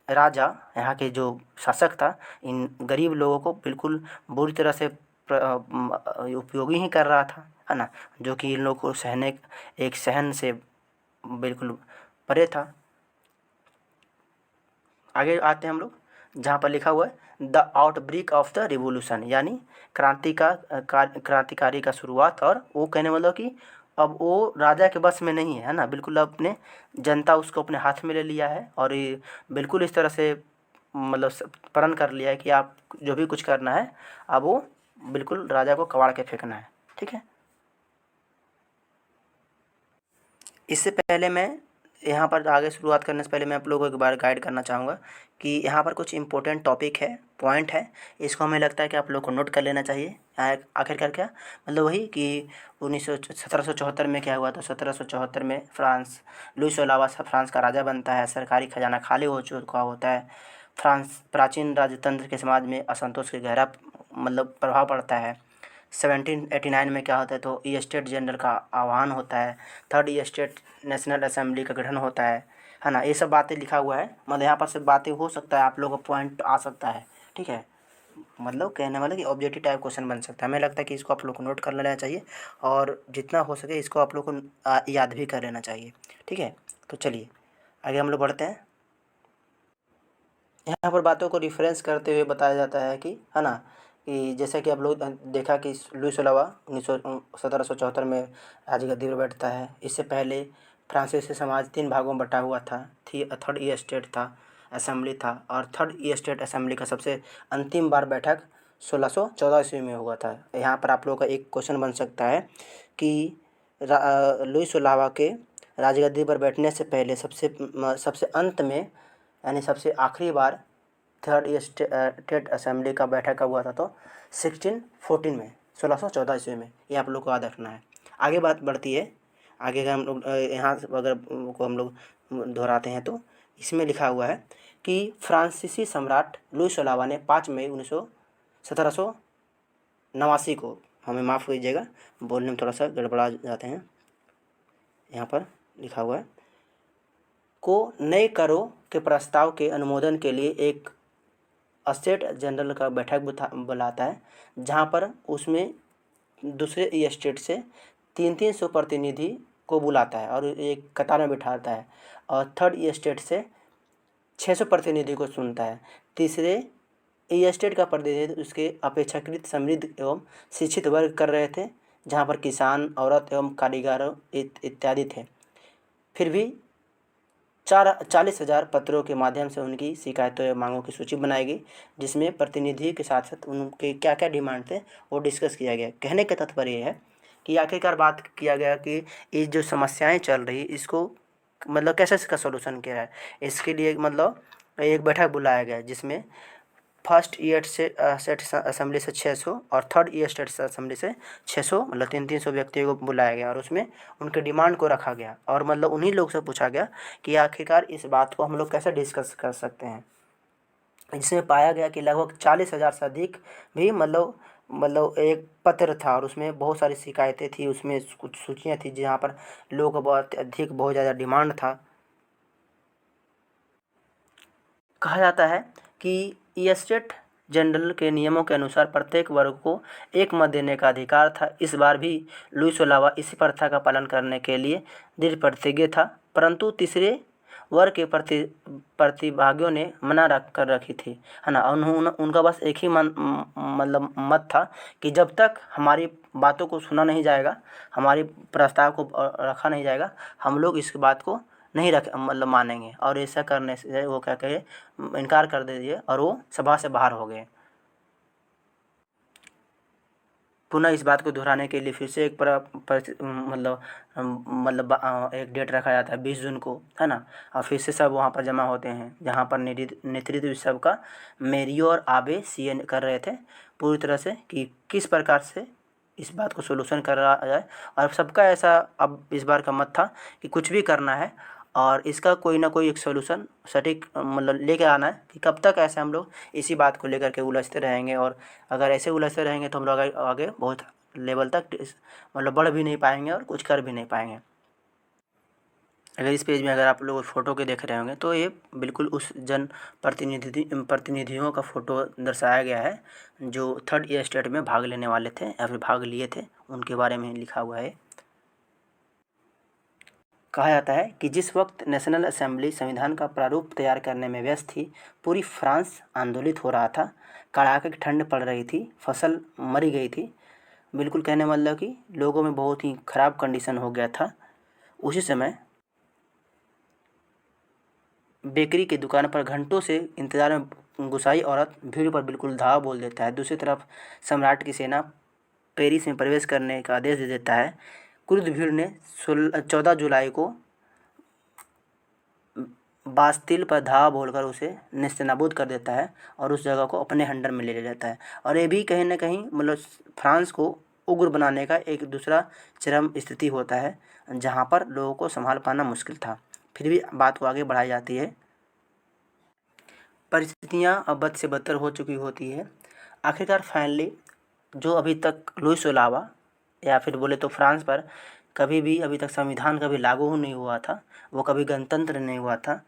S1: राजा, यहाँ के जो शासक था, इन गरीब लोगों को बिल्कुल बुरी तरह से उपयोगी ही कर रहा था, है ना, जो कि इन लोगों को सहने एक सहन से बिल्कुल परे था। आगे आते हैं हम लोग, जहाँ पर लिखा हुआ है the outbreak of the revolution, यानी क्रांतिकारी का शुरुआत। और वो कहने मतलब कि अब वो राजा के बस में नहीं है ना, बिल्कुल अपने जनता उसको अपने हाथ में ले लिया है, और ये बिल्कुल इस तरह से मतलब प्रण कर लिया है कि आप जो भी कुछ करना है अब वो बिल्कुल राजा को कबाड़ के फेंकना है। ठीक है। इससे पहले मैं यहाँ पर आगे शुरुआत करने से पहले मैं आप लोगों को एक बार गाइड करना चाहूँगा कि यहाँ पर कुछ इंपॉर्टेंट टॉपिक है, पॉइंट है, इसको हमें लगता है कि आप लोग को नोट कर लेना चाहिए। आखिरकार क्या मतलब वही कि 1774 में क्या हुआ, तो 1774 में फ्रांस लुइस ओलावा फ्रांस का राजा बनता है, सरकारी खजाना खाली हो चुका होता है, फ्रांस प्राचीन राजतंत्र के समाज में असंतोष के गहरा मतलब प्रभाव पड़ता है। 1789 में क्या होता है, तो ई स्टेट जनरल का आह्वान होता है, थर्ड ई स्टेट नेशनल असेंबली का गठन होता है ना। ये सब बातें लिखा हुआ है, मतलब यहाँ पर सब बातें हो सकता है आप लोगों का पॉइंट आ सकता है। ठीक है, मतलब कहने वाला कि ऑब्जेक्टिव टाइप क्वेश्चन बन सकता है। हमें लगता है कि इसको आप लोग को नोट कर लेना चाहिए और जितना हो सके इसको आप लोग को याद भी कर लेना चाहिए। ठीक है, तो चलिए आगे हम लोग बढ़ते हैं। यहाँ पर बातों को रिफरेंस करते हुए बताया जाता है कि, है ना, कि जैसा कि आप लोग देखा कि लुइस ओलावा 1774 में राजगद्दी पर बैठता है। इससे पहले फ्रांसीसी समाज 3 भागों में बटा हुआ था। थर्ड ई स्टेट था, असेंबली था, और थर्ड ई स्टेट असेंबली का सबसे अंतिम बार बैठक 1614 ईस्वी में हुआ था। यहाँ पर आप लोगों का एक क्वेश्चन बन सकता है कि लुइस ओलावा के राजगद्दी पर बैठने से पहले सबसे अंत में, यानी सबसे आखिरी बार थर्ड स्टेट असेंबली का बैठक का हुआ था, तो 1614 में, 1614 ईस्वी में। ये आप लोग को याद रखना है। आगे बात बढ़ती है, आगे का हम लोग यहाँ अगर को हम लोग दोहराते हैं तो इसमें लिखा हुआ है कि फ्रांसीसी सम्राट लुइस ओलावा ने 5 मई 1789 को, हमें माफ़ कीजिएगा बोलने में थोड़ा सा गड़बड़ा जाते हैं, यहाँ पर लिखा हुआ है, को नए करों के प्रस्ताव के अनुमोदन के लिए एक स्टेट जनरल का बैठक बुलाता है, जहाँ पर उसमें दूसरे ई स्टेट से 300 प्रतिनिधि को बुलाता है और एक कतार में बिठाता है, और थर्ड ई स्टेट से 600 प्रतिनिधि को चुनता है। तीसरे ई स्टेट का प्रतिनिधि उसके अपेक्षाकृत समृद्ध एवं शिक्षित वर्ग कर रहे थे, जहाँ पर किसान, औरत एवं कारीगरों इत्यादि थे। फिर भी 40,000 पत्रों के माध्यम से उनकी शिकायतों या मांगों की सूची बनाई गई, जिसमें प्रतिनिधि के साथ साथ उनके क्या क्या डिमांड थे वो डिस्कस किया गया। कहने का तात्पर्य ये है कि आखिरकार बात किया गया कि ये जो समस्याएं चल रही इसको मतलब कैसे इसका सोल्यूशन किया है। इसके लिए मतलब एक बैठक बुलाया गया, जिसमें फर्स्ट ईयर से स्टेट असेंबली से 600 और थर्ड ईयर स्टेट असेंबली से 600 मतलब 300 व्यक्तियों को बुलाया गया और उसमें उनके डिमांड को रखा गया और मतलब उन्हीं लोग से पूछा गया कि आखिरकार इस बात को हम लोग कैसे डिस्कस कर सकते हैं। जिसमें पाया गया कि लगभग 40,000 से अधिक भी मतलब एक पत्र था और उसमें बहुत सारी शिकायतें थी, उसमें कुछ सूचियाँ थी जहाँ पर लोगों का बहुत ज़्यादा डिमांड था। कहा जाता है कि स्टेट जनरल के नियमों के अनुसार प्रत्येक वर्ग को एक मत देने का अधिकार था। इस बार भी लुईस ओलावा इसी प्रथा का पालन करने के लिए दृढ़ प्रतिज्ञ था, परंतु तीसरे वर्ग के प्रतिभागियों ने मना रखी थी, है ना। उनका बस एक ही मतलब मत था कि जब तक हमारी बातों को सुना नहीं जाएगा, हमारी प्रस्ताव को रखा नहीं जाएगा, हम लोग इस बात को नहीं मतलब मानेंगे। और ऐसा करने से वो क्या कहे, इनकार कर दीजिए और वो सभा से बाहर हो गए। पुनः इस बात को दोहराने के लिए फिर से एक एक डेट रखा जाता है 20 जून को, है ना। और फिर से सब वहाँ पर जमा होते हैं, जहाँ पर नेतृत्व इस सब का मेरियो और आबे सीए कर रहे थे पूरी तरह से कि किस प्रकार से इस बात को सोल्यूशन करा जाए। और सबका ऐसा अब इस बार का मत था कि कुछ भी करना है और इसका कोई ना कोई एक सोल्यूशन सटीक मतलब लेके आना है कि कब तक ऐसे हम लोग इसी बात को लेकर के उलझते रहेंगे। और अगर ऐसे उलझते रहेंगे तो हम लोग आगे बहुत लेवल तक मतलब बढ़ भी नहीं पाएंगे और कुछ कर भी नहीं पाएंगे। अगर इस पेज में अगर आप लोग फ़ोटो के देख रहे होंगे तो ये बिल्कुल उस प्रतिनिधियों का फ़ोटो दर्शाया गया है जो थर्ड ईयर स्टेट में भाग लेने वाले थे या फिर भाग लिए थे, उनके बारे में लिखा हुआ है। कहा जाता है कि जिस वक्त नेशनल असेंबली संविधान का प्रारूप तैयार करने में व्यस्त थी, पूरी फ्रांस आंदोलित हो रहा था। कड़ाके की ठंड पड़ रही थी, फसल मरी गई थी, बिल्कुल कहने मतलब कि लोगों में बहुत ही ख़राब कंडीशन हो गया था। उसी समय बेकरी की दुकान पर घंटों से इंतज़ार में गुस्साई औरत भीड़ पर बिल्कुल धावा बोल देता है। दूसरी तरफ सम्राट की सेना पेरिस में प्रवेश करने का आदेश दे देता है। क्रुद्ध भीड़ ने 14 जुलाई को बास्तिल पर धावा बोलकर उसे नेस्तनाबूद कर देता है और उस जगह को अपने अंडर में ले लेता है। और ये भी कहीं ना कहीं मतलब फ्रांस को उग्र बनाने का एक दूसरा चरम स्थिति होता है, जहाँ पर लोगों को संभाल पाना मुश्किल था। फिर भी बात को आगे बढ़ाई जाती है। परिस्थितियाँ अब बद से बदतर हो चुकी होती है। आखिरकार फाइनली जो अभी तक लुईस ओलावा या फिर बोले तो फ्रांस पर कभी भी अभी तक संविधान कभी लागू नहीं हुआ था, वो कभी गणतंत्र नहीं हुआ था।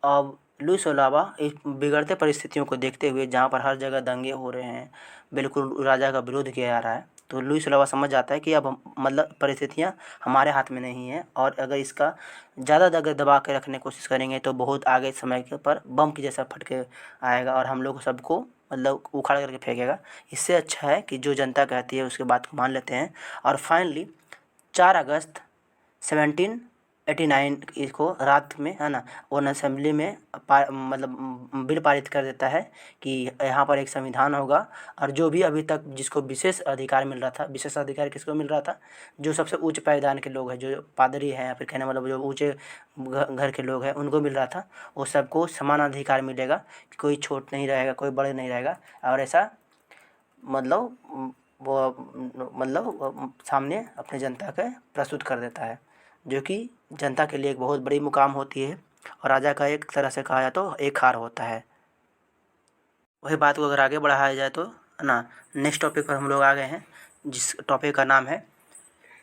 S1: अब लुईस ओलावा इस बिगड़ते परिस्थितियों को देखते हुए, जहाँ पर हर जगह दंगे हो रहे हैं, बिल्कुल राजा का विरोध किया जा रहा है, तो लुईस ओलावा समझ जाता है कि अब मतलब परिस्थितियाँ हमारे हाथ में नहीं है और अगर इसका ज़्यादा अगर दबा के रखने की कोशिश करेंगे तो बहुत आगे समय के पर बम की जैसा फटके आएगा और हम लोग सबको मतलब उखाड़ करके फेंकेगा। इससे अच्छा है कि जो जनता कहती है उसके बात को मान लेते हैं। और फाइनली 4 अगस्त 1789 इसको रात में, है ना, वो असेंबली में मतलब बिल पारित कर देता है कि यहाँ पर एक संविधान होगा और जो भी अभी तक जिसको विशेष अधिकार मिल रहा था, विशेष अधिकार किसको मिल रहा था, जो सबसे उच्च पायदान के लोग हैं, जो पादरी हैं या फिर कहने मतलब जो ऊँचे घर के लोग हैं, उनको मिल रहा था, वो सबको समान अधिकार मिलेगा, कोई छोट नहीं रहेगा, कोई बड़े नहीं रहेगा। और ऐसा मतलब वो सामने अपने जनता के प्रस्तुत कर देता है, जो कि जनता के लिए एक बहुत बड़ी मुकाम होती है और राजा का एक तरह से कहा जाए तो एक हार होता है। वही बात को अगर आगे बढ़ाया जाए तो, है ना, नेक्स्ट टॉपिक पर हम लोग आ गए हैं, जिस टॉपिक का नाम है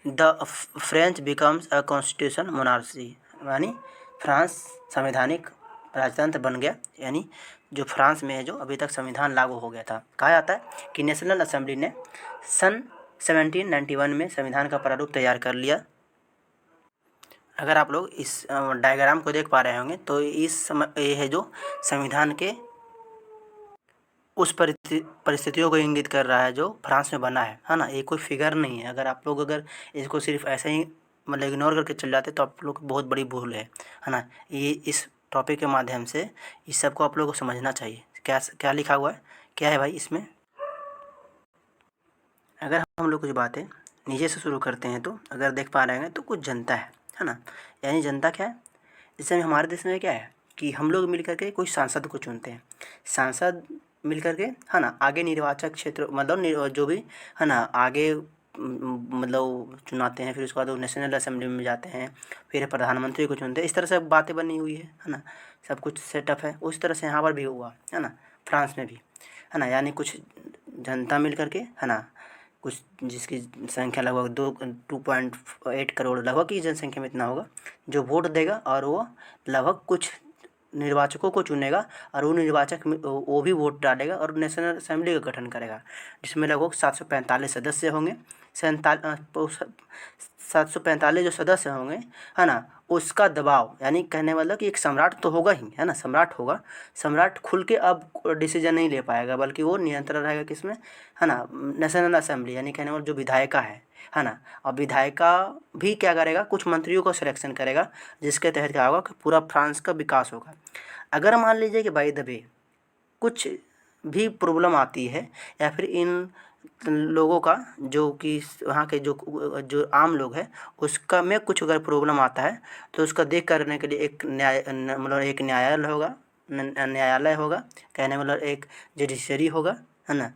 S1: the French becomes a constitution monarchy, यानी फ्रांस संवैधानिक राजतंत्र बन गया, यानी जो फ्रांस में है जो अभी तक संविधान लागू हो गया था। कहा जाता है कि नेशनल असेंबली ने सन 1791 में संविधान का प्रारूप तैयार कर लिया। अगर आप लोग इस डायग्राम को देख पा रहे होंगे तो इस समय ये है जो संविधान के उस परिस्थितियों को इंगित कर रहा है जो फ्रांस में बना है ना। ये कोई फिगर नहीं है। अगर आप लोग अगर इसको सिर्फ ऐसे ही मतलब इग्नोर करके चल जाते तो आप लोग को बहुत बड़ी भूल है ना। ये इस टॉपिक के माध्यम से इस सब को आप लोगों को समझना चाहिए। क्या क्या लिखा हुआ है, क्या है भाई इसमें। अगर हम लोग कुछ बातें नीचे से शुरू करते हैं तो अगर देख पा रहे हैं तो कुछ जनता है ना। यानी जनता क्या है, जैसे हमारे देश में क्या है कि हम लोग मिल करके कोई सांसद को चुनते हैं। सांसद मिल करके है ना आगे निर्वाचक क्षेत्र मतलब जो भी है ना आगे मतलब चुनाते हैं। फिर उसके बाद वो नेशनल असेंबली में जाते हैं, फिर प्रधानमंत्री को चुनते हैं। इस तरह से बातें बनी हुई है ना। सब कुछ सेटअप है। उस तरह से यहाँ पर भी हुआ है ना, फ्रांस में भी है ना। यानी कुछ जनता मिल करके है ना, कुछ जिसकी संख्या लगभग 2.8 करोड़ लगभग की जनसंख्या में इतना होगा जो वोट देगा, और वो लगभग कुछ निर्वाचकों को चुनेगा, और वो निर्वाचक में वो भी वोट डालेगा और नेशनल असेंबली का गठन करेगा, जिसमें लगभग 745 सदस्य होंगे। 745 जो सदस्य होंगे है ना, उसका दबाव यानी कहने वाला कि एक सम्राट तो होगा ही है ना, सम्राट होगा। सम्राट खुल के अब डिसीजन नहीं ले पाएगा, बल्कि वो नियंत्रण रहेगा किसमें है ना, नेशनल असेंबली यानी कहने वाला जो विधायिका है ना। और विधायिका भी क्या करेगा, कुछ मंत्रियों को सिलेक्शन करेगा, जिसके तहत क्या होगा कि पूरा फ्रांस का विकास होगा। अगर मान लीजिए कि बाय द वे कुछ भी प्रॉब्लम आती है, या फिर इन लोगों का जो कि वहाँ के जो आम लोग हैं उसका में कुछ अगर प्रॉब्लम आता है, तो उसका देख करने के लिए एक मतलब एक न्यायालय होगा, न्यायालय होगा, कहने मतलब एक जुडिशरी होगा है ना।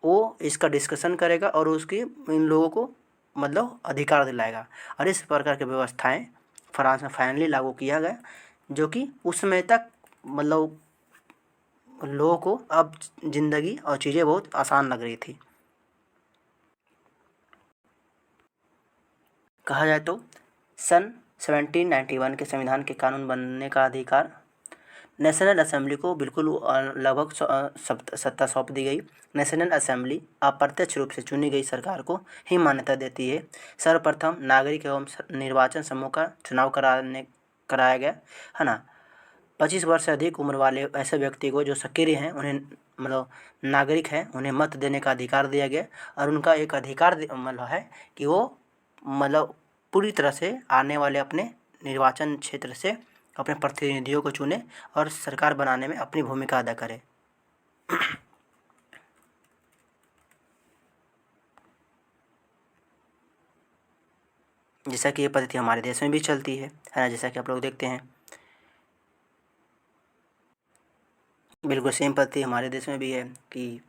S1: वो इसका डिस्कशन करेगा और उसकी इन लोगों को मतलब अधिकार दिलाएगा। और इस प्रकार की व्यवस्थाएं फ्रांस में फाइनली लागू किया गया, जो कि उस समय तक मतलब लोगों को अब ज़िंदगी और चीज़ें बहुत आसान लग रही थी। कहा जाए तो सन 1791 के संविधान के कानून बनने का अधिकार नेशनल असेंबली को बिल्कुल लगभग सत्ता सौंप दी गई। नेशनल असेंबली अप्रत्यक्ष रूप से चुनी गई सरकार को ही मान्यता देती है। सर्वप्रथम नागरिक एवं निर्वाचन समूह का चुनाव कराया गया है ना। 25 वर्ष से अधिक उम्र वाले ऐसे व्यक्ति को जो सक्रिय हैं उन्हें मतलब नागरिक हैं उन्हें मत देने का अधिकार दिया गया। और उनका एक अधिकार मतलब है कि वो मतलब पूरी तरह से आने वाले अपने निर्वाचन क्षेत्र से अपने प्रतिनिधियों को चुने और सरकार बनाने में अपनी भूमिका अदा करे। जैसा कि ये पद्धति हमारे देश में भी चलती है ना, जैसा कि आप लोग देखते हैं बिल्कुल सेम पद्धति हमारे देश में भी है कि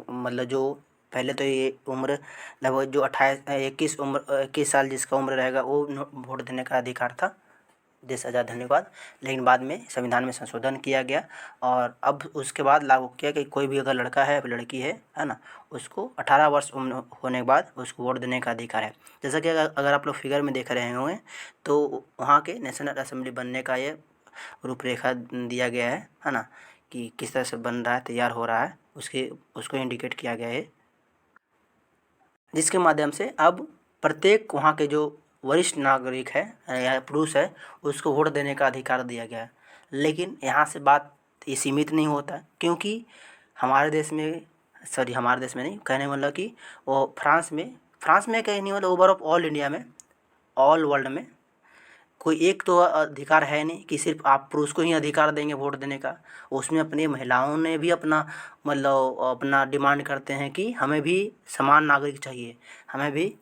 S1: मतलब जो पहले तो ये उम्र लगभग जो 21 साल जिसका उम्र रहेगा वो वोट देने का अधिकार था। देश आज़ाद होने के बाद, लेकिन बाद में संविधान में संशोधन किया गया और अब उसके बाद लागू किया कि कोई भी अगर लड़का है लड़की है ना, उसको 18 वर्ष उम्र होने के बाद उसको वोट देने का अधिकार है। जैसा कि अगर आप लोग फिगर में देख रहे होंगे तो वहाँ के नेशनल असेंबली बनने का ये रूपरेखा दिया गया है ना, कि किस तरह से बन रहा है, तैयार हो रहा है, उसको इंडिकेट किया गया है, जिसके माध्यम से अब प्रत्येक वहाँ के जो वरिष्ठ नागरिक है या पुरुष है उसको वोट देने का अधिकार दिया गया है। लेकिन यहाँ से बात ये सीमित नहीं होता, क्योंकि हमारे देश में नहीं, कहने मतलब कि वो फ्रांस में कहीं नहीं, मतलब ओवर ऑल इंडिया में, ऑल वर्ल्ड में कोई एक तो अधिकार है नहीं कि सिर्फ आप पुरुष को ही अधिकार देंगे वोट देने का। उसमें अपनी महिलाओं ने भी अपना मतलब अपना डिमांड करते हैं कि हमें भी समान नागरिक चाहिए। हमें भी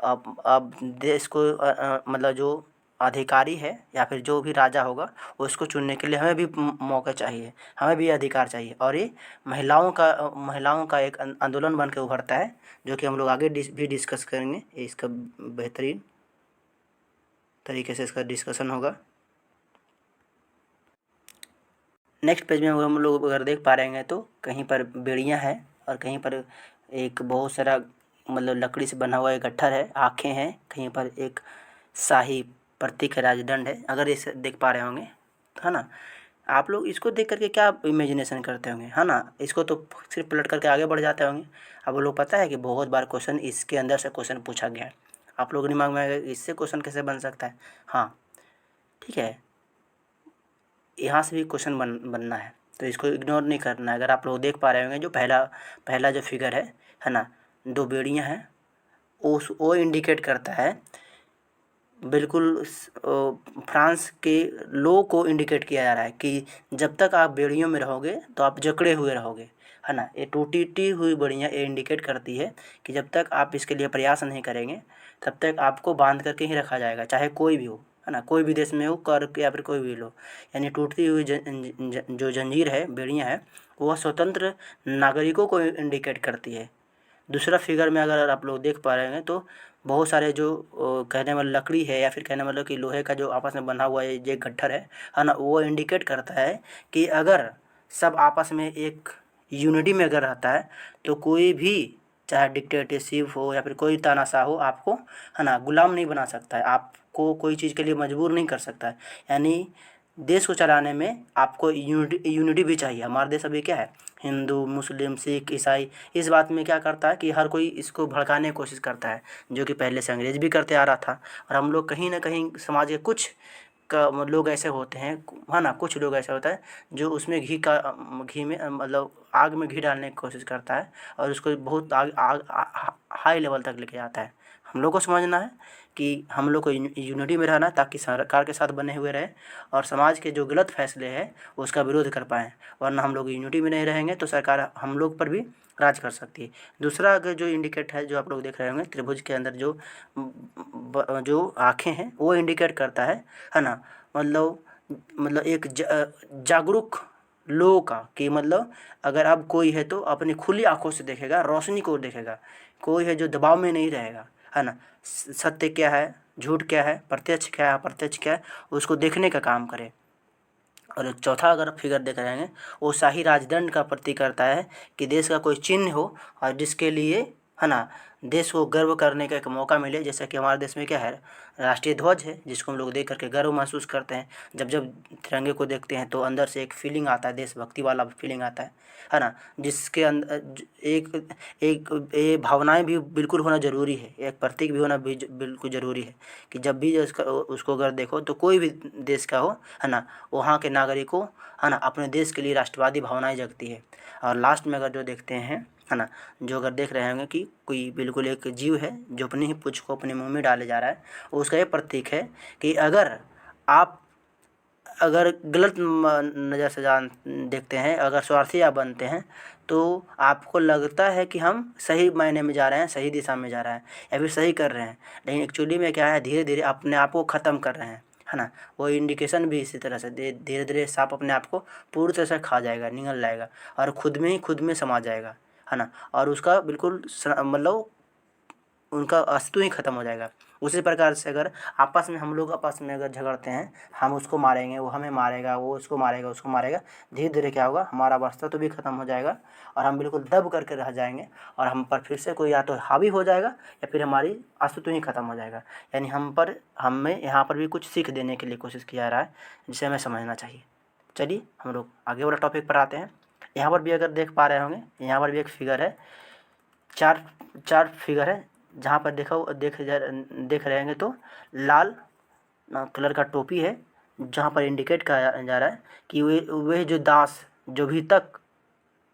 S1: अब देश को मतलब जो अधिकारी है या फिर जो भी राजा होगा उसको चुनने के लिए हमें भी मौका चाहिए, हमें भी अधिकार चाहिए। और ये महिलाओं का एक आंदोलन बन के उभरता है, जो कि हम लोग आगे भी डिस्कस करेंगे। इसका बेहतरीन तरीके से इसका डिस्कशन होगा। नेक्स्ट पेज में हम लोग अगर देख पा रहे हैं तो कहीं पर बेड़ियाँ हैं और कहीं पर एक बहुत सारा मतलब लकड़ी से बना हुआ एक गट्ठर है, आँखें हैं, कहीं पर एक शाही प्रतीक है, राजदंड है। अगर इसे देख पा रहे होंगे है ना, आप लोग इसको देख करके क्या इमेजिनेशन करते होंगे है ना, इसको तो सिर्फ पलट करके आगे बढ़ जाते होंगे। अब लोग पता है कि बहुत बार क्वेश्चन इसके अंदर से क्वेश्चन पूछा गया है। आप लोग दिमाग में आएगा इससे क्वेश्चन कैसे बन सकता है। हाँ ठीक है, यहाँ से भी क्वेश्चन बनना है। तो इसको इग्नोर नहीं करना है। अगर आप लोग देख पा रहे होंगे जो पहला पहला जो फिगर है ना, 2 बेड़ियाँ हैं, वो इंडिकेट करता है बिल्कुल फ्रांस के लो को इंडिकेट किया जा रहा है कि जब तक आप बेड़ियों में रहोगे तो आप जकड़े हुए रहोगे, है ना। ये टूटी हुई बेड़ियाँ ये इंडिकेट करती है कि जब तक आप इसके लिए प्रयास नहीं करेंगे तब तक आपको बांध करके ही रखा जाएगा, चाहे कोई भी हो, है ना। कोई भी देश में हो, कर या फिर कोई भी लो, यानी टूटती हुई जो जंजीर है, बेड़ियाँ है, वह स्वतंत्र नागरिकों को इंडिकेट करती है। दूसरा फिगर में अगर आप लोग देख पा रहे हैं तो बहुत सारे जो कहने वाला लकड़ी है या फिर कहने मतलब कि लोहे का जो आपस में बंधा हुआ ये गट्ठर है ना, वो इंडिकेट करता है कि अगर सब आपस में एक यूनिटी में अगर रहता है तो कोई भी, चाहे डिक्टेटरशिप हो या फिर कोई तानाशाह हो, आपको, है ना, गुलाम नहीं बना सकता है, आपको कोई चीज़ के लिए मजबूर नहीं कर सकता है। यानी देश को चलाने में आपको यूनिटी भी चाहिए। हमारा देश अभी क्या है, हिंदू, मुस्लिम, सिख, ईसाई, इस बात में क्या करता है कि हर कोई इसको भड़काने की कोशिश करता है, जो कि पहले से अंग्रेज भी करते आ रहा था। और हम लोग कहीं ना कहीं समाज के कुछ लोग ऐसे होते हैं, है ना, कुछ लोग ऐसे होता है जो उसमें घी में मतलब आग में घी डालने की कोशिश करता है और उसको बहुत हाई लेवल तक लेके जाता है। हम लोग को समझना है कि हम लोग को यूनिटी में रहना है ताकि सरकार के साथ बने हुए रहे और समाज के जो गलत फैसले हैं उसका विरोध कर पाएँ, वरना हम लोग यूनिटी में नहीं रहेंगे तो सरकार हम लोग पर भी राज कर सकती है। दूसरा अगर जो इंडिकेट है, जो आप लोग देख रहे होंगे त्रिभुज के अंदर जो आँखें हैं वो इंडिकेट करता है ना, मतलब एक जागरूक लोगों का, कि मतलब अगर अब कोई है तो अपनी खुली आंखों से देखेगा, रोशनी को देखेगा, कोई है जो दबाव में नहीं रहेगा, है ना। सत्य क्या है, झूठ क्या है, प्रत्यक्ष क्या है, अप्रत्यक्ष क्या है, उसको देखने का काम करे। और एक चौथा अगर फिगर देख रहे हैं वो शाही राजदंड का प्रतीक करता है कि देश का कोई चिन्ह हो और जिसके लिए, है ना, देश को गर्व करने का एक मौका मिले। जैसा कि हमारे देश में क्या है, राष्ट्रीय ध्वज है जिसको हम लोग देख करके गर्व महसूस करते हैं। जब जब तिरंगे को देखते हैं तो अंदर से एक फीलिंग आता है, देशभक्ति वाला फीलिंग आता है ना। जिसके अंदर एक एक ये भावनाएं भी बिल्कुल होना ज़रूरी है, एक प्रतीक भी होना भी बिल्कुल ज़रूरी है कि जब भी उसको अगर देखो तो कोई भी देश का हो, है ना, वहाँ के नागरिकों, है ना, अपने देश के लिए राष्ट्रवादी भावनाएं जगती है। और लास्ट में अगर जो देखते हैं, है ना, जो अगर देख रहे होंगे कि कोई बिल्कुल एक जीव है जो अपनी ही पूँछ को अपने मुंह में डाले जा रहा है, उसका ये प्रतीक है कि आप अगर गलत नज़र से देखते हैं, अगर स्वार्थी आप बनते हैं तो आपको लगता है कि हम सही मायने में जा रहे हैं, सही दिशा में जा रहे हैं या फिर सही कर रहे हैं, लेकिन एक्चुअली में क्या है, धीरे धीरे अपने आप को ख़त्म कर रहे हैं, है ना। वो इंडिकेशन भी इसी तरह से धीरे धीरे सांप अपने आप को पूरी तरह से खा जाएगा, निगल जाएगा और खुद में समा जाएगा, है ना। और उसका बिल्कुल मतलब उनका अस्तित्व ही ख़त्म हो जाएगा। उसी प्रकार से अगर आपस में हम लोग आपस में अगर झगड़ते हैं, हम उसको मारेंगे, वो हमें मारेगा, वो उसको मारेगा, उसको मारेगा, धीरे धीरे क्या होगा, हमारा अस्तित्व भी ख़त्म हो जाएगा और हम बिल्कुल दब करके रह जाएंगे और हम पर फिर से कोई या तो हावी हो जाएगा या फिर हमारी अस्तित्व ही ख़त्म हो जाएगा। यानी हमें यहाँ पर भी कुछ सीख देने के लिए कोशिश किया जा रहा है जिसे हमें समझना चाहिए। चलिए हम लोग आगे वाला टॉपिक पर आते हैं। यहाँ पर भी अगर देख पा रहे होंगे, यहाँ पर भी एक फिगर है, चार चार फिगर है, जहाँ पर देख रहे होंगे तो लाल कलर का टोपी है, जहाँ पर इंडिकेट किया जा रहा है कि वे जो दास, जो भी तक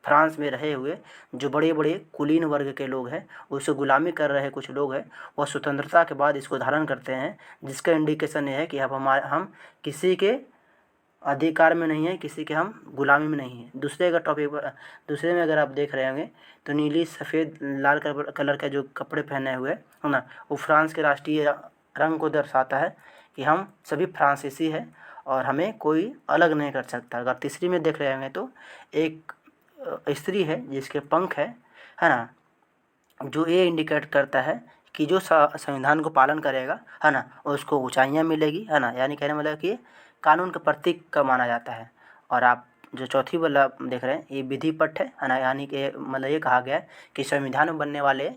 S1: फ्रांस में रहे हुए जो बड़े बड़े कुलीन वर्ग के लोग हैं, उसे गुलामी कर रहे कुछ लोग हैं, वह स्वतंत्रता के बाद इसको धारण करते हैं, जिसका इंडिकेशन ये है कि अब हम किसी के अधिकार में नहीं है, किसी के हम गुलामी में नहीं है। दूसरे में अगर आप देख रहे होंगे तो नीली सफ़ेद लाल कलर का जो कपड़े पहने हुए है ना, वो फ्रांस के राष्ट्रीय रंग को दर्शाता है कि हम सभी फ्रांसीसी हैं और हमें कोई अलग नहीं कर सकता। अगर तीसरी में देख रहे होंगे तो एक स्त्री है जिसके पंख है ना, जो ये इंडिकेट करता है कि जो संविधान को पालन करेगा, है ना, उसको ऊंचाइयां मिलेगी, है ना। यानी कहने मतलब कि कानून का प्रतीक का माना जाता है। और आप जो चौथी वाला देख रहे हैं ये विधि पट है ना, यानी कि मतलब ये कहा गया है कि संविधान में बनने वाले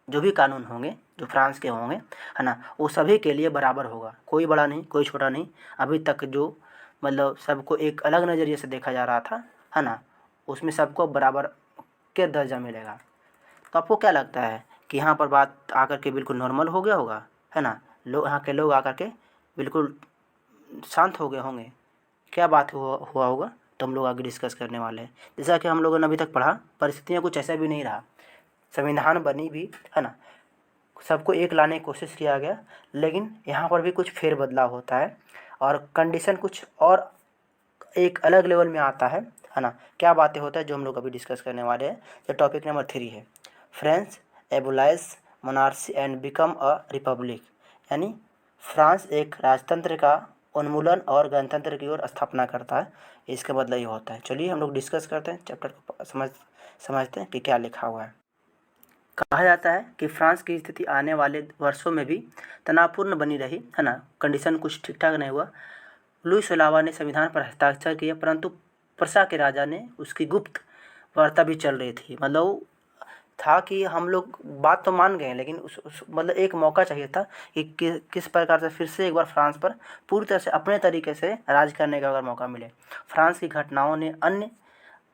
S1: जो भी कानून होंगे, जो फ्रांस के होंगे, है ना, वो सभी के लिए बराबर होगा, कोई बड़ा नहीं, कोई छोटा नहीं। अभी तक जो मतलब सबको एक अलग नज़रिए से देखा जा रहा था, है ना, उसमें सबको बराबर के दर्जा मिलेगा। तो आपको क्या लगता है कि यहाँ पर बात आकर के बिल्कुल नॉर्मल हो गया होगा, है ना, यहाँ के लोग आकर के बिल्कुल शांत हो गए होंगे? क्या बात हुआ होगा तो हम लोग आगे डिस्कस करने वाले हैं। जैसा कि हम लोगों ने अभी तक पढ़ा, परिस्थितियाँ कुछ ऐसा भी नहीं रहा, संविधान बनी भी, है ना, सबको एक लाने की कोशिश किया गया, लेकिन यहाँ पर भी कुछ फेरबदलाव होता है और कंडीशन कुछ और एक अलग लेवल में आता है ना। क्या बातें होता है जो हम लोग अभी डिस्कस करने वाले हैं। जो टॉपिक नंबर 3 है, France abolish monarchy and become a republic, यानी फ्रांस एक राजतंत्र का उन्मूलन और गणतंत्र की ओर स्थापना करता है। इसका मतलब ये होता है। चलिए हम लोग डिस्कस करते हैं, चैप्टर को समझते हैं कि क्या लिखा हुआ है। कहा जाता है कि फ्रांस की स्थिति आने वाले वर्षों में भी तनावपूर्ण बनी रही, है ना, कंडीशन कुछ ठीक ठाक नहीं हुआ। लुई सोलावा ने संविधान पर हस्ताक्षर किए, परंतु प्रसा के राजा ने उसकी गुप्त वार्ता भी चल रही थी। मतलब था कि हम लोग बात तो मान गए, लेकिन उस मतलब एक मौका चाहिए था कि किस प्रकार से फिर से एक बार फ्रांस पर पूरी तरह से अपने तरीके से राज करने का अगर मौका मिले। फ्रांस की घटनाओं ने अन्य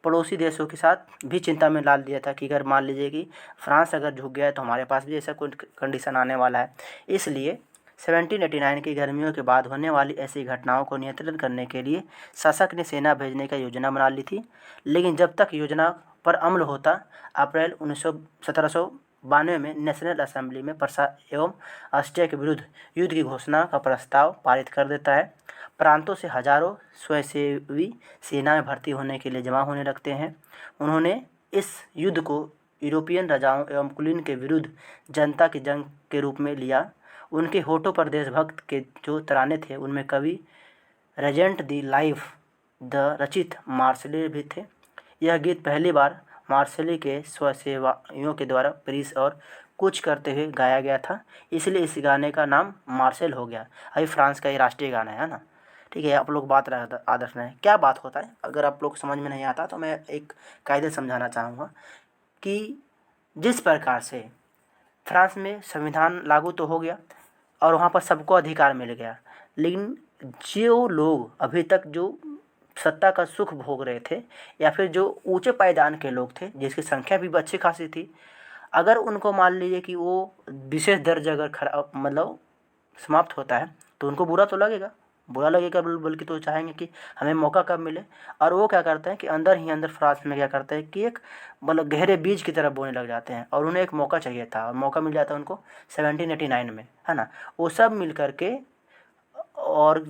S1: पड़ोसी देशों के साथ भी चिंता में डाल दिया था कि अगर मान लीजिए कि फ्रांस अगर झुक गया है तो हमारे पास भी ऐसा कोई कंडीशन आने वाला है। इसलिए 1789 की गर्मियों के बाद होने वाली ऐसी घटनाओं को नियंत्रित करने के लिए शासक ने सेना भेजने का योजना बना ली थी। लेकिन जब तक योजना पर अमल होता, अप्रैल 1792 में नेशनल असेंबली में प्रसा एवं ऑस्ट्रिया के विरुद्ध युद्ध की घोषणा का प्रस्ताव पारित कर देता है। प्रांतों से हजारों स्वयंसेवी सेना में भर्ती होने के लिए जमा होने लगते हैं। उन्होंने इस युद्ध को यूरोपियन राजाओं एवं कुलीन के विरुद्ध जनता की जंग के रूप में लिया। उनके होठों पर देशभक्त के जो तराने थे उनमें कवि रेजेंट दी लाइफ द रचित मार्शले भी थे। यह गीत पहली बार मार्शली के स्वयंसेवियों के द्वारा पेरिस और कूच करते हुए गाया गया था, इसलिए इस गाने का नाम मार्शल हो गया। अभी फ्रांस का ये राष्ट्रीय गाना है ना। ठीक है, आप लोग बात आदर्श रहे। क्या बात होता है, अगर आप लोग समझ में नहीं आता तो मैं एक कायदे समझाना चाहूँगा कि जिस प्रकार से फ्रांस में संविधान लागू तो हो गया और वहाँ पर सबको अधिकार मिल गया, लेकिन जो लोग अभी तक जो सत्ता का सुख भोग रहे थे या फिर जो ऊंचे पायदान के लोग थे जिसकी संख्या भी अच्छी खासी थी, अगर उनको मान लीजिए कि वो विशेष दर्जा अगर खराब मतलब समाप्त होता है तो उनको बुरा तो लगेगा, बुरा लगेगा, बल्कि तो चाहेंगे कि हमें मौका कब मिले। और वो क्या करते हैं कि अंदर ही अंदर फ्रांस में क्या करते हैं कि एक मतलब गहरे बीज की तरफ बोने लग जाते हैं और उन्हें एक मौका चाहिए था और मौका मिल जाता है उनको 1789 में, है ना। वो सब मिल करके और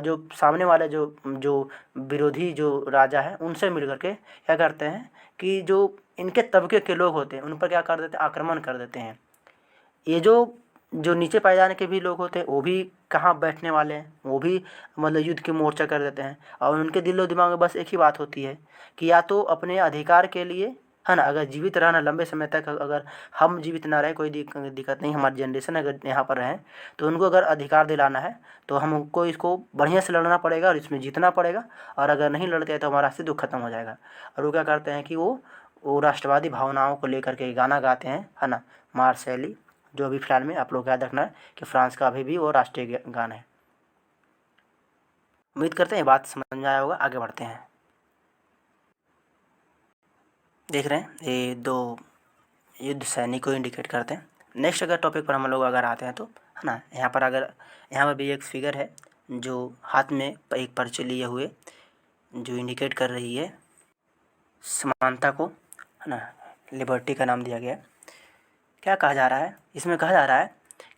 S1: जो सामने वाले जो विरोधी जो राजा है उनसे मिल करके क्या करते हैं कि जो इनके तबके के लोग होते हैं उन पर क्या कर देते हैं, आक्रमण कर देते हैं। ये जो नीचे पायदान के भी लोग होते हैं वो भी कहाँ बैठने वाले हैं, वो भी मतलब युद्ध के मोर्चा कर देते हैं। और उनके दिलो दिमाग में बस एक ही बात होती है कि या तो अपने अधिकार के लिए, है ना, अगर जीवित रहना लंबे समय तक, अगर हम जीवित ना रहे कोई दिक्कत नहीं, हमारी जनरेशन अगर यहाँ पर रहें तो उनको अगर अधिकार दिलाना है तो हमको इसको बढ़िया से लड़ना पड़ेगा और इसमें जीतना पड़ेगा। और अगर नहीं लड़ते हैं तो हमारा अस्तित्व खत्म हो जाएगा। और वो क्या करते हैं कि वो राष्ट्रवादी भावनाओं को लेकर के गाना गाते हैं, है ना, मार्शैली। जो अभी फिलहाल में आप लोग याद रखना है कि फ्रांस का अभी भी वो राष्ट्रीय गाना है। उम्मीद करते हैं बात समझ में आया होगा। आगे बढ़ते हैं। देख रहे हैं ये दो युद्ध सैनिक को इंडिकेट करते हैं। नेक्स्ट अगर टॉपिक पर हम लोग अगर आते हैं तो, है ना, यहाँ पर भी एक फिगर है जो हाथ में एक पर्ची लिए हुए जो इंडिकेट कर रही है समानता को, है ना, लिबर्टी का नाम दिया गया है। क्या कहा जा रहा है इसमें, कहा जा रहा है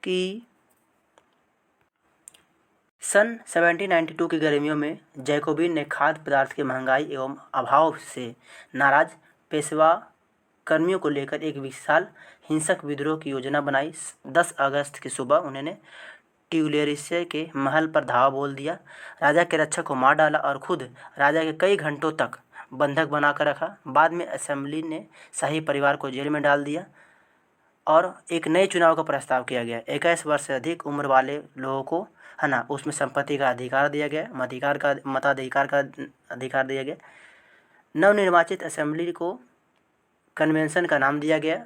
S1: कि सन 1792 की गर्मियों में जैकोबिन ने खाद्य पदार्थ की महंगाई एवं अभाव से नाराज पेशवा कर्मियों को लेकर एक विशाल हिंसक विद्रोह की योजना बनाई। 10 अगस्त की सुबह उन्होंने ट्यूलेरिस के महल पर धावा बोल दिया, राजा के रक्षक को मार डाला और खुद राजा के कई घंटों तक बंधक बनाकर रखा। बाद में असेंबली ने शाही परिवार को जेल में डाल दिया और एक नए चुनाव का प्रस्ताव किया गया। 21 वर्ष से अधिक उम्र वाले लोगों को, है ना, उसमें संपत्ति का अधिकार दिया गया, मताधिकार का अधिकार दिया गया। नवनिर्वाचित असेंबली को कन्वेंशन का नाम दिया गया।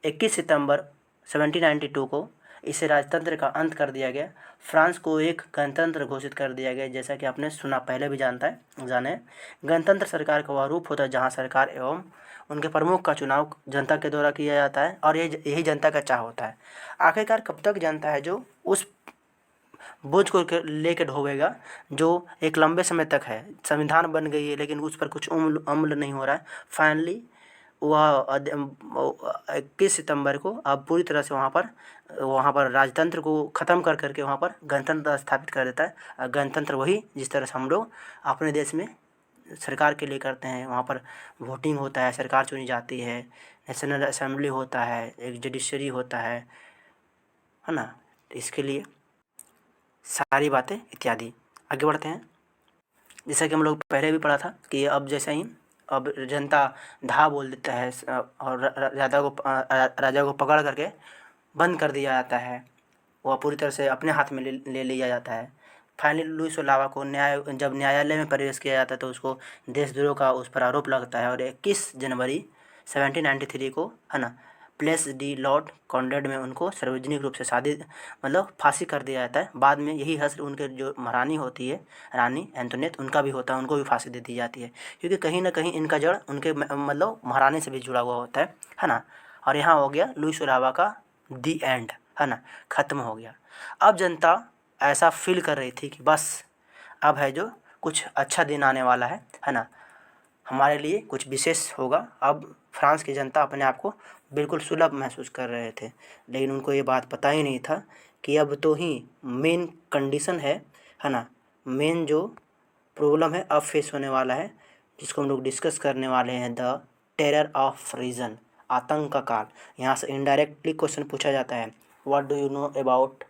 S1: 21 सितंबर 1792 को इसे राजतंत्र का अंत कर दिया गया। फ्रांस को एक गणतंत्र घोषित कर दिया गया, जैसा कि आपने सुना पहले भी जाने। गणतंत्र सरकार का वह रूप होता है जहाँ सरकार एवं उनके प्रमुख का चुनाव जनता के द्वारा किया जाता है और यही जनता का चाह होता है। आखिरकार कब तक जनता है जो उस बोझ को लेके ढोवेगा जो एक लंबे समय तक है। संविधान बन गई है लेकिन उस पर कुछ अमल नहीं हो रहा है। फाइनली वह 21 सितंबर को अब पूरी तरह से वहाँ पर राजतंत्र को ख़त्म कर करके वहाँ पर गणतंत्र स्थापित कर देता है। गणतंत्र वही जिस तरह से हम लोग अपने देश में सरकार के लिए करते हैं। वहाँ पर वोटिंग होता है, सरकार चुनी जाती है, नेशनल असेंबली होता है, एक जुडिशरी होता है ना। इसके लिए सारी बातें इत्यादि। आगे बढ़ते हैं। जैसा कि हम लोग पहले भी पढ़ा था कि अब जैसे ही अब जनता धा बोल देता है और राजा को पकड़ करके बंद कर दिया जाता है। वह पूरी तरह से अपने हाथ में ले लिया जाता है। फाइनली लुइस ओलावा को जब न्यायालय में प्रवेश किया जाता है तो उसको देशद्रोह का उस पर आरोप लगता है और 21 जनवरी 1793 को है ना प्लेस डी लॉर्ड कॉन्डेड में उनको सार्वजनिक रूप से फांसी कर दिया जाता है। बाद में यही हश्र उनके जो महारानी होती है, रानी एंटोनेट, उनका भी होता है, उनको भी फांसी दे दी जाती है क्योंकि कहीं ना कहीं इनका जड़ उनके महारानी से भी जुड़ा हुआ होता है ना। और यहाँ हो गया लुइस ओलावा का दी एंड, है ना, ख़त्म हो गया। अब जनता ऐसा फील कर रही थी कि बस अब है जो कुछ अच्छा दिन आने वाला है ना, हमारे लिए कुछ विशेष होगा। अब फ्रांस की जनता अपने आप को बिल्कुल सुलभ महसूस कर रहे थे, लेकिन उनको ये बात पता ही नहीं था कि अब तो ही मेन कंडीशन है ना, मेन जो प्रॉब्लम है अब फेस होने वाला है, जिसको हम लोग डिस्कस करने वाले हैं, द टेरर ऑफ रीजन, आतंक का काल। यहाँ से इनडायरेक्टली क्वेश्चन पूछा जाता है, what do you know about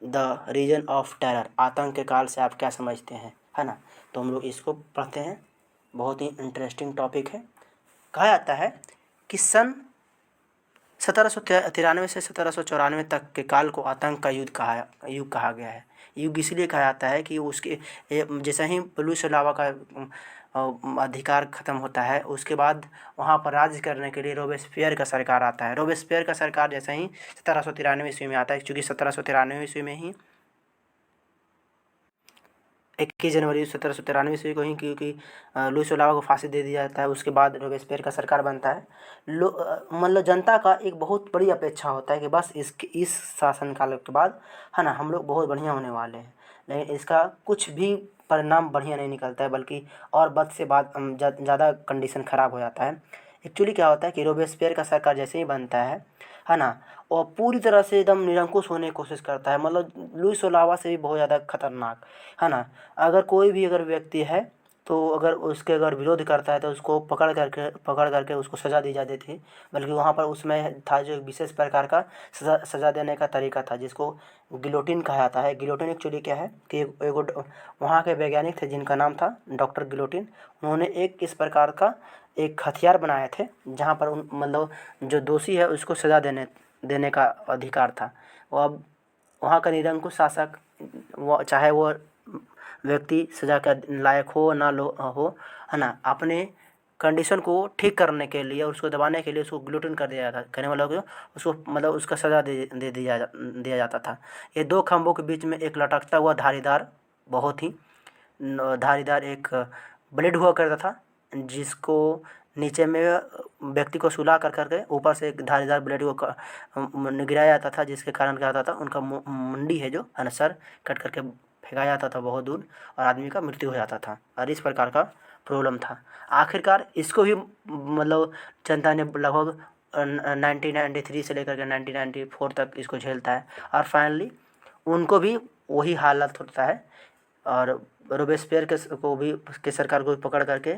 S1: the reign of terror, आतंक के काल से आप क्या समझते हैं, है ना। तो हम लोग इसको पढ़ते हैं, बहुत ही इंटरेस्टिंग टॉपिक है। कहा जाता है कि सन 1793 से 1794 तक के काल को आतंक का युग कहा गया है। युग इसलिए कहा जाता है कि उसके जैसे ही लुइस ओलावा का अधिकार ख़त्म होता है, उसके बाद वहाँ पर राज्य करने के लिए रोबेस्पियर का सरकार आता है। रोबेस्पियर का सरकार जैसे ही 1793 ईस्वी में आता है, क्योंकि 1793 ईस्वी में ही 21 जनवरी 1793 ईस्वी को ही क्योंकि लुइस ओलावा को फांसी दे दिया जाता है, उसके बाद रोबेस्पियर का सरकार बनता है। मतलब जनता का एक बहुत बड़ी अपेक्षा होता है कि बस इस शासनकाल के बाद है ना हम लोग बहुत बढ़िया होने वाले हैं, लेकिन इसका कुछ भी परिणाम बढ़िया नहीं निकलता है, बल्कि और बद से बाद ज़्यादा कंडीशन ख़राब हो जाता है। एक्चुअली क्या होता है कि रोबेस्पियर का सरकार जैसे ही बनता है ना, और पूरी तरह से एकदम निरंकुश होने की कोशिश करता है, मतलब लुइस ओलावा से भी बहुत ज़्यादा खतरनाक, है ना। अगर कोई भी व्यक्ति है तो अगर विरोध करता है तो उसको पकड़ करके उसको सज़ा दी जाती थी। बल्कि वहाँ पर उसमें था जो विशेष प्रकार का सज़ा देने का तरीका था, जिसको गिलोटिन कहा जाता है। गिलोटिन एक्चुअली क्या है कि वहाँ के वैज्ञानिक थे जिनका नाम था डॉक्टर गिलोटिन। उन्होंने एक इस प्रकार का एक हथियार बनाए थे जहाँ पर जो दोषी है उसको सज़ा देने का अधिकार था। वो अब वहाँ का निरंकुश शासक, वो चाहे वो व्यक्ति सज़ा का लायक हो ना हो, है ना, अपने कंडीशन को ठीक करने के लिए और उसको दबाने के लिए उसको ग्लूटन कर दिया जाता, कहने वाला को उसको उसका सज़ा दे दिया जाता था। ये दो खंभों के बीच में एक लटकता हुआ बहुत ही धारीदार एक ब्लेड हुआ करता था, जिसको नीचे में व्यक्ति को सुला करके ऊपर से एक धारीदार ब्लेड को गिराया जाता था, जिसके कारण क्या होता था, उनका मुंडी है जो है ना, सर कट करके फेंका जाता था बहुत दूर और आदमी का मृत्यु हो जाता था। और इस प्रकार का प्रॉब्लम था। आखिरकार इसको भी जनता ने लगभग 1993 से लेकर के 1994 तक इसको झेलता है और फाइनली उनको भी वही हालत होता है। और रोबेस्पियर के सरकार को भी पकड़ करके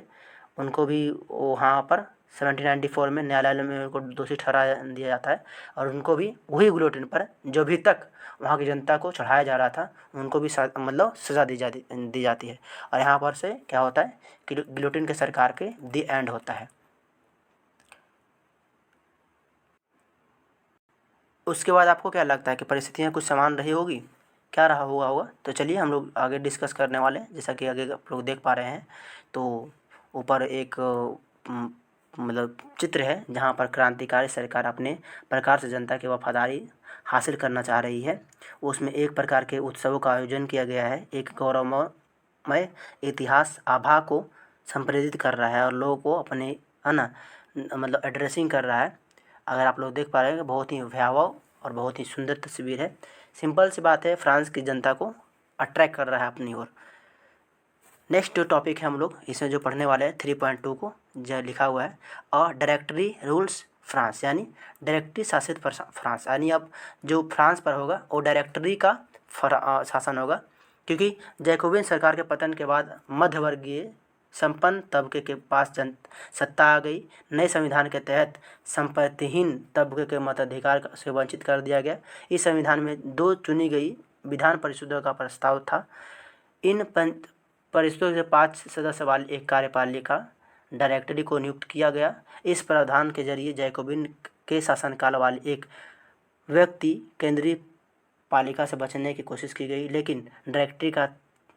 S1: उनको भी वहाँ पर 1794 में न्यायालय में उनको दोषी ठहरा दिया जाता है और उनको भी वही गिलोटिन पर जो भी तक वहाँ की जनता को चढ़ाया जा रहा था उनको भी सज़ा दी जाती है। और यहाँ पर से क्या होता है कि गिलोटिन के सरकार के दी एंड होता है। उसके बाद आपको क्या लगता है कि परिस्थितियाँ कुछ समान रही होगी, क्या रहा होगा? तो चलिए हम लोग आगे डिस्कस करने वाले हैं। जैसा कि आगे आप लोग देख पा रहे हैं तो ऊपर एक चित्र है जहाँ पर क्रांतिकारी सरकार अपने प्रकार से जनता की वफादारी हासिल करना चाह रही है। उसमें एक प्रकार के उत्सवों का आयोजन किया गया है, एक गौरवमय इतिहास आभा को संप्रेरित कर रहा है और लोगों को अपने है ना एड्रेसिंग कर रहा है। अगर आप लोग देख पा रहे हैं बहुत ही भयावह और बहुत ही सुंदर तस्वीर है। सिंपल सी बात है, फ्रांस की जनता को अट्रैक्ट कर रहा है अपनी ओर। नेक्स्ट जो टॉपिक है हम लोग इसमें जो पढ़ने वाले हैं 3.2 को जो लिखा हुआ है, और डायरेक्टरी रूल्स फ्रांस, यानी डायरेक्टरी शासित फ्रांस, यानी अब जो फ्रांस पर होगा वो डायरेक्टरी का शासन होगा। क्योंकि जैकोबिन सरकार के पतन के बाद मध्यवर्गीय संपन्न तबके के पास सत्ता आ गई। नए संविधान के तहत संपत्तिहीन तबके के मताधिकार से वंचित कर दिया गया। इस संविधान में 2 चुनी गई विधान परिषदों का प्रस्ताव था। इन परिषदों से 5 सदस्य वाली एक कार्यपालिका डायरेक्टरी को नियुक्त किया गया। इस प्रावधान के जरिए जैकोबिन के शासनकाल वाले एक व्यक्ति केंद्रीय पालिका से बचने की कोशिश की गई, लेकिन डायरेक्टरी का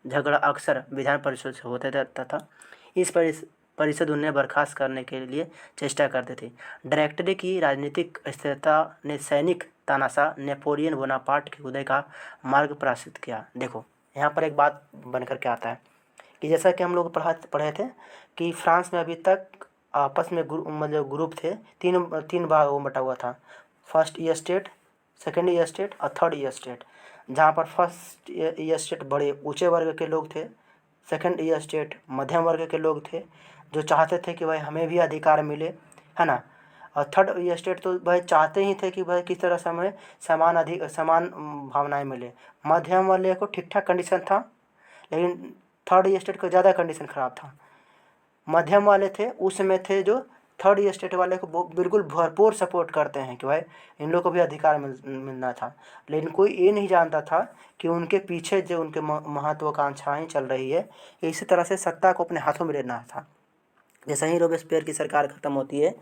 S1: झगड़ा अक्सर विधान परिषद से होता रहता था। इस परिषद उन्हें बर्खास्त करने के लिए चेष्टा करते थे। डायरेक्टरी की राजनीतिक स्थिरता ने सैनिक तानाशाह नेपोलियन बोनापार्ट के उदय का मार्ग प्रशस्त किया। देखो यहाँ पर एक बात बन कर के आता है कि जैसा कि हम लोग पढ़े थे कि फ्रांस में अभी तक आपस में मतलब ग्रुप थे, तीन भाग वो बटा हुआ था। फर्स्ट ई स्टेट, सेकेंड ई स्टेट और थर्ड ई स्टेट। जहाँ पर फर्स्ट ई स्टेट बड़े ऊंचे वर्ग के लोग थे, सेकेंड ई स्टेट मध्यम वर्ग के लोग थे जो चाहते थे कि भाई हमें भी अधिकार मिले, है ना। और थर्ड ई स्टेट तो भाई चाहते ही थे कि भाई किस तरह से हमें समान भावनाएं मिले। मध्यम वाले को ठीक ठाक कंडीशन था, लेकिन थर्ड ई स्टेट का ज़्यादा कंडीशन ख़राब था। मध्यम वाले थे उसमें थे जो थर्ड ई स्टेट वाले को बिल्कुल भरपूर सपोर्ट करते हैं कि भाई इन लोग को भी अधिकार मिलना था। लेकिन कोई ये नहीं जानता था कि उनके पीछे जो उनके महत्वाकांक्षाएँ चल रही है, इसी तरह से सत्ता को अपने हाथों में लेना था। जैसे ही रोबेस्पियर की सरकार ख़त्म होती है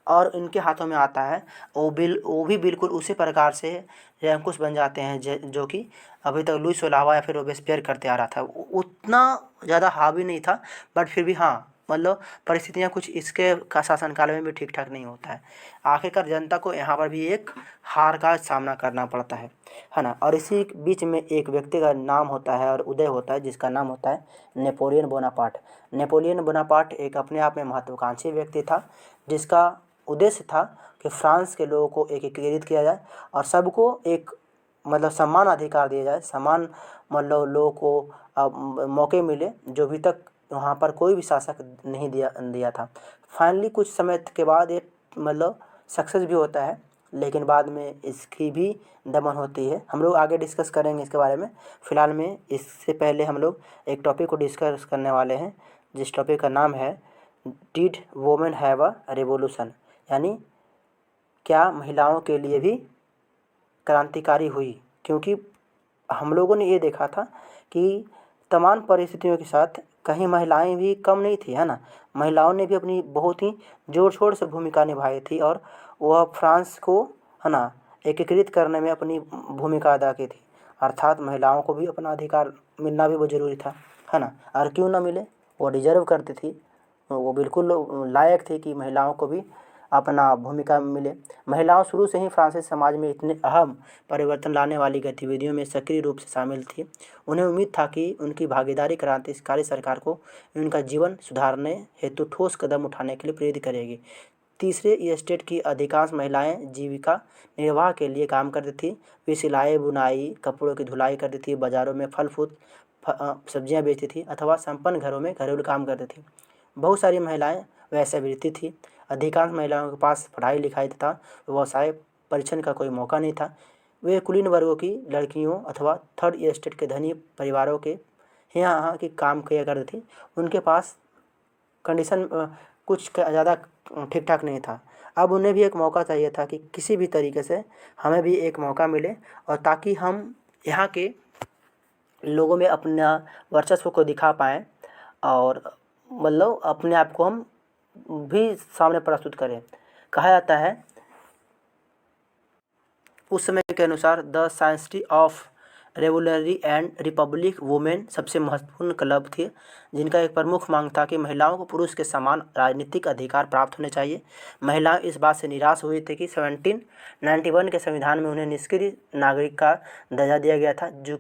S1: और इनके हाथों में आता है, वो भी बिल्कुल उसी प्रकार से अंकुश बन जाते हैं जो कि अभी तक लुई सोलावा या फिर रोबेस्पियर करते आ रहा था। उतना ज़्यादा हावी नहीं था, बट फिर भी हाँ, मतलब परिस्थितियाँ कुछ इसके का शासनकाल में भी ठीक ठाक नहीं होता है। आखिरकार जनता को यहाँ पर भी एक हार का सामना करना पड़ता है ना। और इसी बीच में एक व्यक्ति का नाम होता है और उदय होता है, जिसका नाम होता है नेपोलियन बोनापार्ट। नेपोलियन बोनापार्ट एक अपने आप में महत्वाकांक्षी व्यक्ति था, जिसका उद्देश्य था कि फ्रांस के लोगों को एकीकृत किया जाए और सबको एक मतलब समान अधिकार दिया जाए, समान मतलब लोगों को मौके मिले जो अभी तक वहाँ पर कोई भी शासक नहीं दिया था। फाइनली कुछ समय के बाद ये मतलब सक्सेस भी होता है, लेकिन बाद में इसकी भी दमन होती है। हम लोग आगे डिस्कस करेंगे इसके बारे में। फ़िलहाल में इससे पहले हम लोग एक टॉपिक को डिस्कस करने वाले हैं, जिस टॉपिक का नाम है did women have a revolution, यानी क्या महिलाओं के लिए भी क्रांतिकारी हुई। क्योंकि हम लोगों ने ये देखा था कि तमाम परिस्थितियों के साथ कहीं महिलाएं भी कम नहीं थी, है ना। महिलाओं ने भी अपनी बहुत ही जोर शोर से भूमिका निभाई थी और वह फ्रांस को, है ना, एकीकृत करने में अपनी भूमिका अदा की थी। अर्थात महिलाओं को भी अपना अधिकार मिलना भी बहुत ज़रूरी था, है ना। और क्यों ना मिले, वो डिजर्व करती थी, वो बिल्कुल लायक थी कि महिलाओं को भी अपना भूमिका मिले। महिलाओं शुरू से ही फ्रांसीसी समाज में इतने अहम परिवर्तन लाने वाली गतिविधियों में सक्रिय रूप से शामिल थी। उन्हें उम्मीद था कि उनकी भागीदारी क्रांतिकारी सरकार को उनका जीवन सुधारने हेतु ठोस कदम उठाने के लिए प्रेरित करेगी। तीसरे ई स्टेट की अधिकांश महिलाएं जीविका निर्वाह के लिए काम करती थी। वे सिलाई बुनाई, कपड़ों की धुलाई करती थी, बाज़ारों में फल फूल सब्जियां बेचती थी अथवा संपन्न घरों में घरेलू काम करती थी। बहुत सारी महिलाएं वेश्यावृत्ति थी। अधिकांश महिलाओं के पास पढ़ाई लिखाई तथा व्यवसाय परीक्षण का कोई मौका नहीं था। वे कुलीन वर्गों की लड़कियों अथवा थर्ड स्टेट के धनी परिवारों के यहाँ की काम किया करती थी। उनके पास कंडीशन कुछ ज़्यादा ठीक ठाक नहीं था। अब उन्हें भी एक मौका चाहिए था कि किसी भी तरीके से हमें भी एक मौका मिले, और ताकि हम यहाँ के लोगों में अपना वर्चस्व को दिखा पाएँ और मतलब अपने आप को हम भी सामने प्रस्तुत करें। कहा जाता है उस समय के अनुसार the society of revolutionary and Republic women सबसे महत्वपूर्ण क्लब थे, जिनका एक प्रमुख मांग था कि महिलाओं को पुरुष के समान राजनीतिक अधिकार प्राप्त होने चाहिए। महिलाएं इस बात से निराश हुई थी कि 1791 के संविधान में उन्हें निष्क्रिय नागरिक का दर्जा दिया गया था, जो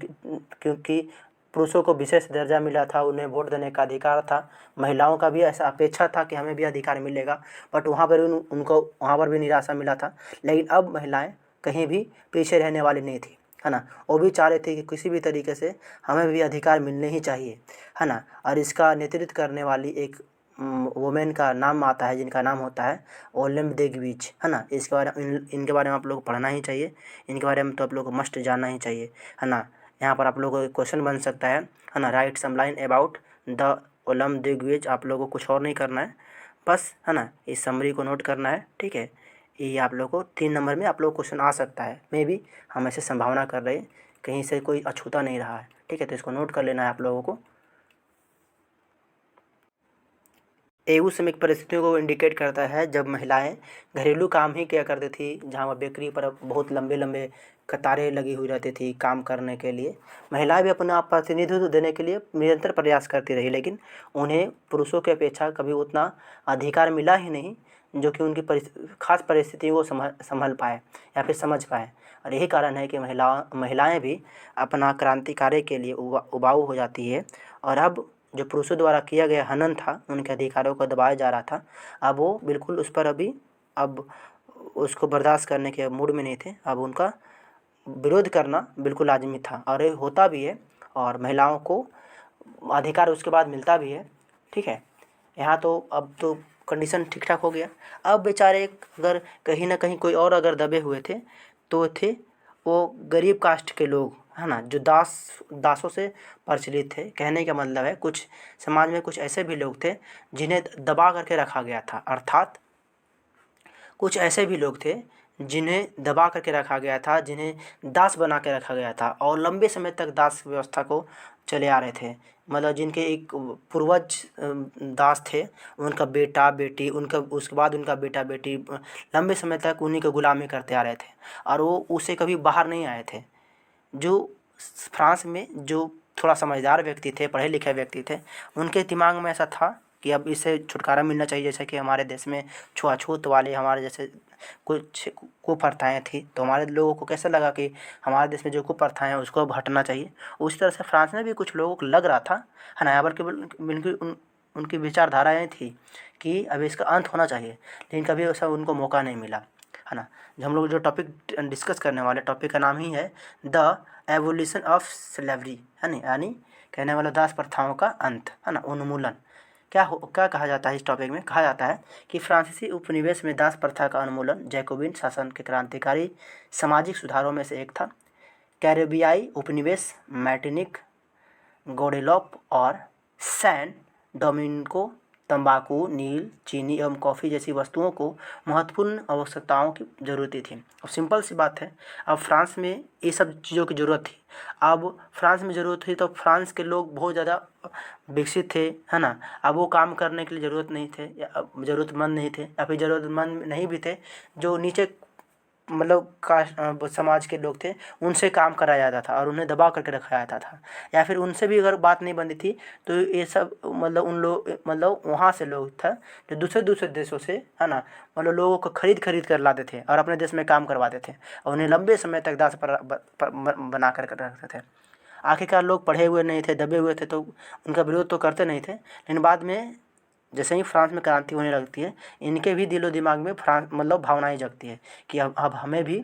S1: क्योंकि पुरुषों को विशेष दर्जा मिला था, उन्हें वोट देने का अधिकार था। महिलाओं का भी ऐसा अपेक्षा था कि हमें भी अधिकार मिलेगा, बट वहाँ पर उनको वहाँ पर भी निराशा मिला था। लेकिन अब महिलाएं कहीं भी पीछे रहने वाली नहीं थी, है ना। वो भी चाह रहे थे कि किसी भी तरीके से हमें भी अधिकार मिलने ही चाहिए, है ना। और इसका नेतृत्व करने वाली एक वुमेन का नाम आता है, जिनका नाम होता है ओलम देगविच, है ना। इसके बारे में इनके बारे में आप लोग को पढ़ना ही चाहिए, इनके बारे में तो आप लोग को मस्ट जानना ही चाहिए, है ना। यहाँ पर आप लोगों को क्वेश्चन बन सकता है ना। Write some line about the ओलम देगविच। आप लोगों को कुछ और नहीं करना है बस, है ना, इस समरी को नोट करना है, ठीक है। ये आप लोग को 3 नंबर में आप लोग को क्वेश्चन आ सकता है, मे भी हम ऐसे संभावना कर रहे हैं, कहीं से कोई अछूता नहीं रहा है, ठीक है। तो इसको नोट कर लेना है आप लोगों को। ये उस समय की परिस्थितियों को इंडिकेट करता है जब महिलाएं घरेलू काम ही किया करती थी, जहाँ वह बेकरी पर बहुत लंबे लंबे कतारें लगी हुई रहती थी काम करने के लिए। महिलाएं भी अपना प्रतिनिधित्व देने के लिए निरंतर प्रयास करती रही, लेकिन उन्हें पुरुषों की अपेक्षा कभी उतना अधिकार मिला ही नहीं जो कि उनकी खास परिस्थितियों को संभल पाए या फिर समझ पाए। और यही कारण है कि महिलाएं भी अपना क्रांति कार्य के लिए उबाऊ हो जाती है। और अब जो पुरुषों द्वारा किया गया हनन था, उनके अधिकारों को दबाया जा रहा था, अब वो बिल्कुल उस पर अब उसको बर्दाश्त करने के मूड में नहीं थे। अब उनका विरोध करना बिल्कुल लाज़मी था, और ये होता भी है, और महिलाओं को अधिकार उसके बाद मिलता भी है, ठीक है। यहाँ तो अब तो कंडीशन ठीक ठाक हो गया। अब बेचारे अगर कहीं ना कहीं कोई और अगर दबे हुए थे तो थे वो गरीब कास्ट के लोग, है ना, जो दासों से प्रचलित थे। कहने का मतलब है कुछ समाज में कुछ ऐसे भी लोग थे जिन्हें दबा करके रखा गया था, अर्थात कुछ ऐसे भी लोग थे जिन्हें दबा करके रखा गया था, जिन्हें दास बना के रखा गया था, और लंबे समय तक दास व्यवस्था को चले आ रहे थे। मतलब जिनके एक पूर्वज दास थे, उनका बेटा बेटी, उनका उसके बाद उनका बेटा बेटी लंबे समय तक उन्हीं की गुलामी करते आ रहे थे, और वो उससे कभी बाहर नहीं आए थे। जो फ्रांस में जो थोड़ा समझदार व्यक्ति थे, पढ़े लिखे व्यक्ति थे, उनके दिमाग में ऐसा था कि अब इससे छुटकारा मिलना चाहिए। जैसे कि हमारे देश में छुआछूत वाले हमारे जैसे कुछ कुप्रथाएँ थी, तो हमारे लोगों को कैसा लगा कि हमारे देश में जो कुप्रथाएँ हैं उसको अब हटना चाहिए। उसी तरह से फ्रांस में भी कुछ लोगों को लग रहा था, है ना, यहाँ पर केवल उनकी विचारधाराएँ थी कि अब इसका अंत होना चाहिए, लेकिन कभी ऐसा उनको मौका नहीं मिला, है ना। जो हम लोग जो टॉपिक डिस्कस करने वाले टॉपिक का नाम ही है द एवोल्यूशन ऑफ स्लेवरी, है ना, यानी कहने वाला दास प्रथाओं का अंत, है ना, उन्मूलन। क्या कहा जाता है इस टॉपिक में? कहा जाता है कि फ्रांसीसी उपनिवेश में दास प्रथा का उन्मूलन जैकोबिन शासन के क्रांतिकारी सामाजिक सुधारों में से एक था। कैरेबियाई उपनिवेश मैर्टिनिक, गौडेलॉप और सैन डोमिनिको तंबाकू, नील, चीनी एवं कॉफ़ी जैसी वस्तुओं को महत्वपूर्ण आवश्यकताओं की ज़रूरत थी। अब सिंपल सी बात है, अब फ्रांस में ये सब चीज़ों की ज़रूरत थी। अब फ्रांस में ज़रूरत थी तो फ्रांस के लोग बहुत ज़्यादा विकसित थे, है ना। अब वो काम करने के लिए ज़रूरत नहीं थे, या ज़रूरतमंद नहीं थे, या फिर ज़रूरतमंद नहीं भी थे, जो नीचे मतलब समाज के लोग थे, उनसे काम कराया जाता था और उन्हें दबा करके रखा जाता था। या फिर उनसे भी अगर बात नहीं बनती थी तो ये सब मतलब उन लोग मतलब वहाँ से लोग था जो दूसरे दूसरे देशों से, है ना, मतलब लोगों को खरीद कर लाते थे और अपने देश में काम करवाते थे, और उन्हें लंबे समय तक दास बना कर रखते थे। आखिरकार लोग पढ़े हुए नहीं थे, दबे हुए थे, तो उनका विरोध तो करते नहीं थे, लेकिन बाद में जैसे ही फ्रांस में क्रांति होने लगती है, इनके भी दिलो दिमाग में फ्रांस मतलब भावनाएं जगती है कि अब हमें भी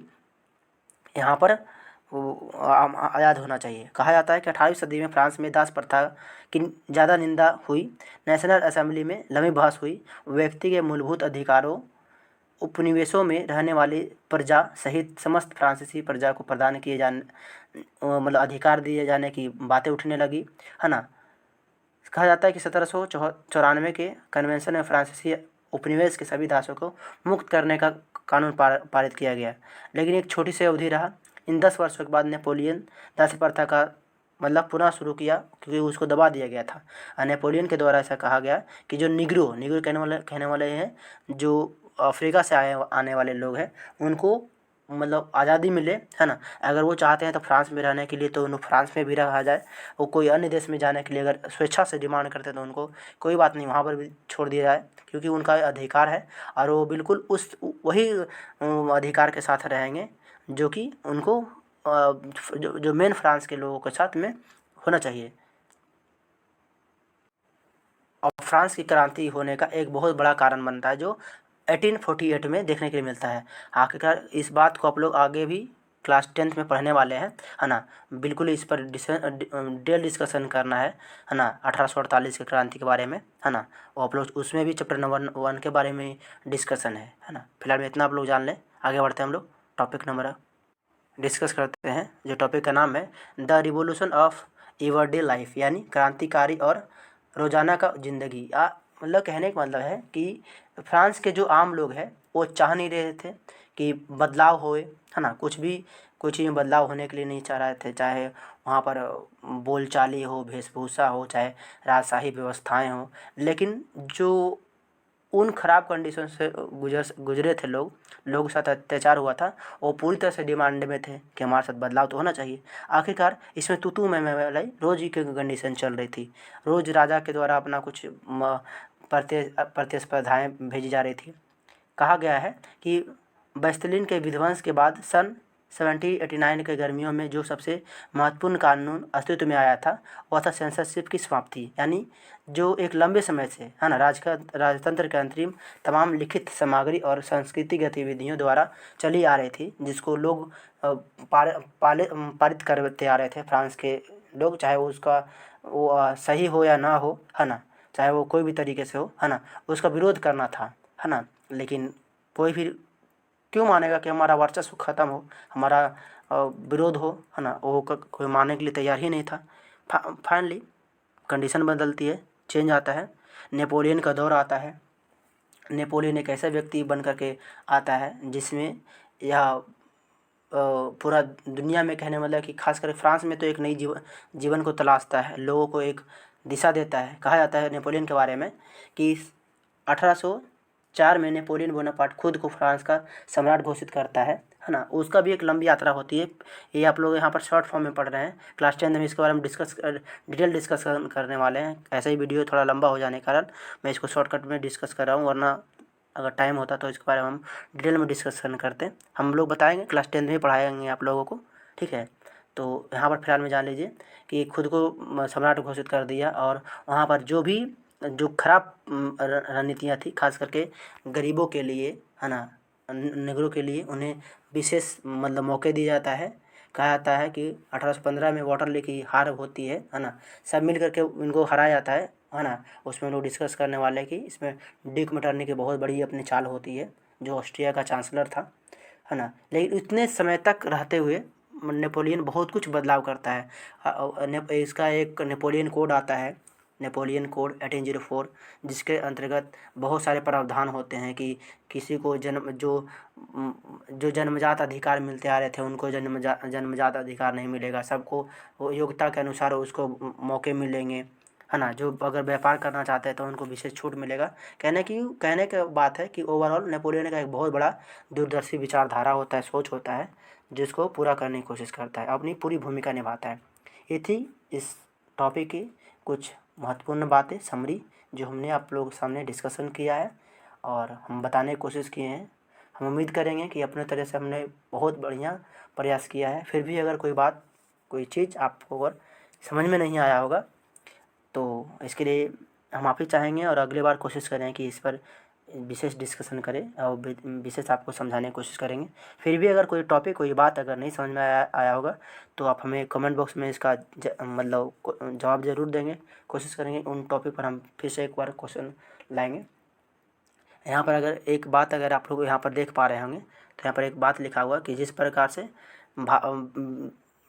S1: यहाँ पर आज़ाद होना चाहिए। कहा जाता है कि 18वीं सदी में फ्रांस में दास प्रथा की ज़्यादा निंदा हुई। नेशनल असेंबली में लंबी बहस हुई। व्यक्ति के मूलभूत अधिकारों, उपनिवेशों में रहने वाली प्रजा सहित समस्त फ्रांसीसी प्रजा को प्रदान किए जाने मतलब अधिकार दिए जाने की बातें उठने लगी, है ना। कहा जाता है कि 1794 के कन्वेंशन में फ्रांसीसी उपनिवेश के सभी दासों को मुक्त करने का कानून पारित किया गया, लेकिन एक छोटी सी अवधि रहा। इन 10 वर्षों के बाद नेपोलियन दासी प्रथा का मतलब पुनः शुरू किया, क्योंकि उसको दबा दिया गया था। और नेपोलियन के द्वारा ऐसा कहा गया कि जो निग्रो कहने वाले हैं, जो अफ्रीका से आने वाले लोग हैं, उनको मतलब आज़ादी मिले, है ना। अगर वो चाहते हैं तो फ्रांस में रहने के लिए तो उन्हें फ्रांस में भी रहा जाए, वो कोई अन्य देश में जाने के लिए अगर स्वेच्छा से डिमांड करते हैं तो उनको कोई बात नहीं, वहाँ पर भी छोड़ दिया जाए, क्योंकि उनका अधिकार है। और वो बिल्कुल उस वही अधिकार के साथ रहेंगे जो कि उनको जो मेन फ्रांस के लोगों के साथ में होना चाहिए। और फ्रांस की क्रांति होने का एक बहुत बड़ा कारण बनता है जो 1848 में देखने के लिए मिलता है। आखिरकार इस बात को आप लोग आगे भी क्लास 10th में पढ़ने वाले हैं, है ना। बिल्कुल इस पर डिटेल डिस्कशन करना है ना। 1848 की क्रांति के बारे में, है ना। वो आप लोग उसमें भी चैप्टर नंबर 1 के बारे में डिस्कशन है ना। फिलहाल में इतना आप लोग जान लें। आगे बढ़ते हैं हम लोग टॉपिक नंबर डिस्कस करते हैं, जो टॉपिक का नाम है द रिवोल्यूशन ऑफ एवरडे लाइफ, यानी क्रांतिकारी और रोज़ाना का ज़िंदगी। मतलब कहने का मतलब है कि फ्रांस के जो आम लोग हैं वो चाह नहीं रहे थे कि बदलाव होए, है ना। कुछ भी कोई चीज़ में बदलाव होने के लिए नहीं चाह रहे थे, चाहे वहाँ पर बोलचाली हो, वेशभूषा हो, चाहे राजशाही व्यवस्थाएं हो। लेकिन जो उन ख़राब कंडीशन से गुजरे थे लोगों के साथ अत्याचार हुआ था, वो पूरी तरह से डिमांड में थे कि हमारे साथ बदलाव तो होना चाहिए। आखिरकार इसमें तू मैं वाली रोज़ ही की कंडीशन चल रही थी। रोज़ राजा के द्वारा अपना कुछ प्रतिस्पर्धाएँ भेजी जा रही थी। कहा गया है कि बस्तिलिन के विध्वंस के बाद सन 1789 के गर्मियों में जो सबसे महत्वपूर्ण कानून अस्तित्व में आया था वह था सेंसरशिप की समाप्ति, यानी जो एक लंबे समय से, है ना, राजतंत्र के अंतरिम तमाम लिखित सामग्री और सांस्कृतिक गतिविधियों द्वारा चली आ रही थी, जिसको लोग पारित करते आ रहे थे फ्रांस के लोग, चाहे वो उसका सही हो या ना हो, है ना, चाहे वो कोई भी तरीके से हो, है ना, उसका विरोध करना था, है ना। लेकिन कोई भी क्यों मानेगा कि हमारा वर्चस्व ख़त्म हो, हमारा विरोध हो, है ना। वो कोई मानने के लिए तैयार ही नहीं था। फाइनली कंडीशन बदलती है, चेंज आता है, नेपोलियन का दौर आता है। नेपोलियन एक ऐसा व्यक्ति बन कर के आता है जिसमें यह पूरा दुनिया में, कहने मतलब कि खासकर फ्रांस में तो एक नई जीवन को तलाशता है, लोगों को एक दिशा देता है। कहा जाता है नेपोलियन के बारे में कि 1804 में नेपोलियन बोनापार्ट खुद को फ्रांस का सम्राट घोषित करता है ना। उसका भी एक लंबी यात्रा होती है, ये आप लोग यहाँ पर शॉर्ट फॉर्म में पढ़ रहे हैं। क्लास 10 में इसके बारे में डिटेल डिस्कशन करने वाले हैं। ऐसा ही वीडियो थोड़ा लंबा हो जाने के कारण मैं इसको शॉर्टकट में डिस्कस कर रहा हूँ, वरना अगर टाइम होता तो इसके बारे में हम डिटेल में डिस्कशन करते हैं। हम लोग बताएंगे, क्लास 10 में पढ़ाएंगे आप लोगों को, ठीक है। तो यहाँ पर फिलहाल में जान लीजिए कि खुद को सम्राट घोषित कर दिया, और वहाँ पर जो खराब रणनीतियाँ थी, खास करके गरीबों के लिए, है ना, निगरों के लिए, उन्हें विशेष मतलब मौके दिया जाता है। कहा जाता है कि 1815 में वाटरलू की हार होती है ना। सब मिल करके उनको हराया जाता है ना। उसमें लोग डिस्कस करने वाले हैं कि इसमें डिक मेटरनी की बहुत बड़ी अपनी चाल होती है, जो ऑस्ट्रिया का चांसलर था, है ना। लेकिन इतने समय तक रहते हुए नेपोलियन बहुत कुछ बदलाव करता है। इसका एक नेपोलियन कोड आता है, नेपोलियन कोड 1804, जिसके अंतर्गत बहुत सारे प्रावधान होते हैं कि किसी को जो जन्मजात अधिकार मिलते आ रहे थे उनको जन्मजात अधिकार नहीं मिलेगा। सबको वो योग्यता के अनुसार उसको मौके मिलेंगे, है ना। जो अगर व्यापार करना चाहते हैं तो उनको विशेष छूट मिलेगा। कहने की बात है कि ओवरऑल नेपोलियन का एक बहुत बड़ा दूरदर्शी विचारधारा होता है, सोच होता है, जिसको पूरा करने की कोशिश करता है, अपनी पूरी भूमिका निभाता है। ये थी इस टॉपिक की कुछ महत्वपूर्ण बातें, समरी, जो हमने आप लोगों के सामने डिस्कशन किया है और हम बताने की कोशिश किए हैं। हम उम्मीद करेंगे कि अपने तरह से हमने बहुत बढ़िया प्रयास किया है। फिर भी अगर कोई चीज़ आपको अगर समझ में नहीं आया होगा तो इसके लिए हम माफ़ी चाहेंगे, और अगली बार कोशिश करें कि इस पर विशेष डिस्कशन करें और विशेष आपको समझाने की कोशिश करेंगे। फिर भी अगर कोई टॉपिक, कोई बात अगर नहीं समझ में आया होगा तो आप हमें कमेंट बॉक्स में इसका मतलब जवाब ज़रूर देंगे। कोशिश करेंगे उन टॉपिक पर हम फिर से एक बार क्वेश्चन लाएंगे। यहाँ पर अगर एक बात अगर आप लोग यहाँ पर देख पा रहे होंगे तो यहाँ पर एक बात लिखा हुआ कि जिस प्रकार से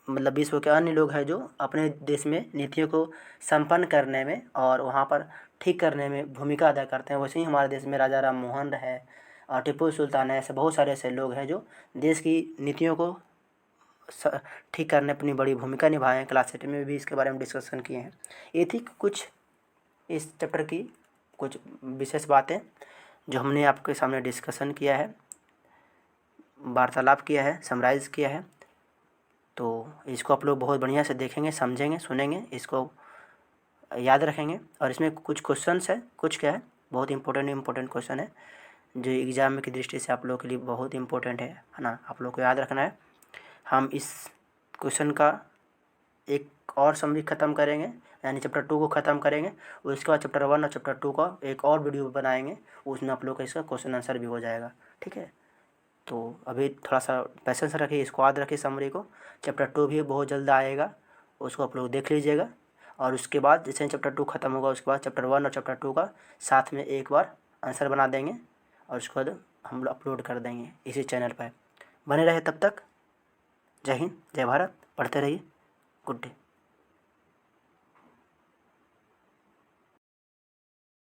S1: मतलब विश्व के अन्य लोग हैं जो अपने देश में नीतियों को संपन्न करने में और वहाँ पर ठीक करने में भूमिका अदा करते हैं, वैसे ही हमारे देश में राजा राम मोहन है और टिप्पू सुल्तान है, ऐसे बहुत सारे ऐसे लोग हैं जो देश की नीतियों को ठीक करने अपनी बड़ी भूमिका निभाए हैं। क्लास 8 में भी इसके बारे में डिस्कशन किए हैं। ये थी कुछ इस चैप्टर की कुछ विशेष बातें जो हमने आपके सामने डिस्कशन किया है, वार्तालाप किया है, समराइज़ किया है। तो इसको आप लोग बहुत बढ़िया से देखेंगे, समझेंगे, सुनेंगे, इसको याद रखेंगे। और इसमें कुछ क्वेश्चंस है, कुछ क्या है, बहुत इंपॉर्टेंट क्वेश्चन है जो एग्ज़ाम की दृष्टि से आप लोगों के लिए बहुत इंपॉर्टेंट है ना। आप लोग को याद रखना है। हम इस क्वेश्चन का एक और समरी ख़त्म करेंगे, यानी चैप्टर 2 को ख़त्म करेंगे। उसके बाद चैप्टर 1 और चैप्टर 2 का एक और वीडियो बनाएंगे, उसमें आप लोग का इसका क्वेश्चन आंसर भी हो जाएगा। ठीक है, तो अभी थोड़ा सा पैसेंस रखिए, इसको याद रखिए समरी को। चैप्टर 2 भी बहुत जल्द आएगा, उसको आप लोग देख लीजिएगा। और उसके बाद जैसे चैप्टर 2 ख़त्म होगा, उसके बाद चैप्टर 1 और चैप्टर 2 का साथ में एक बार आंसर बना देंगे और उसके बाद हम लोग अपलोड कर देंगे इसी चैनल पर। बने रहे तब तक। जय हिंद, जय भारत, पढ़ते रहिए। Good day.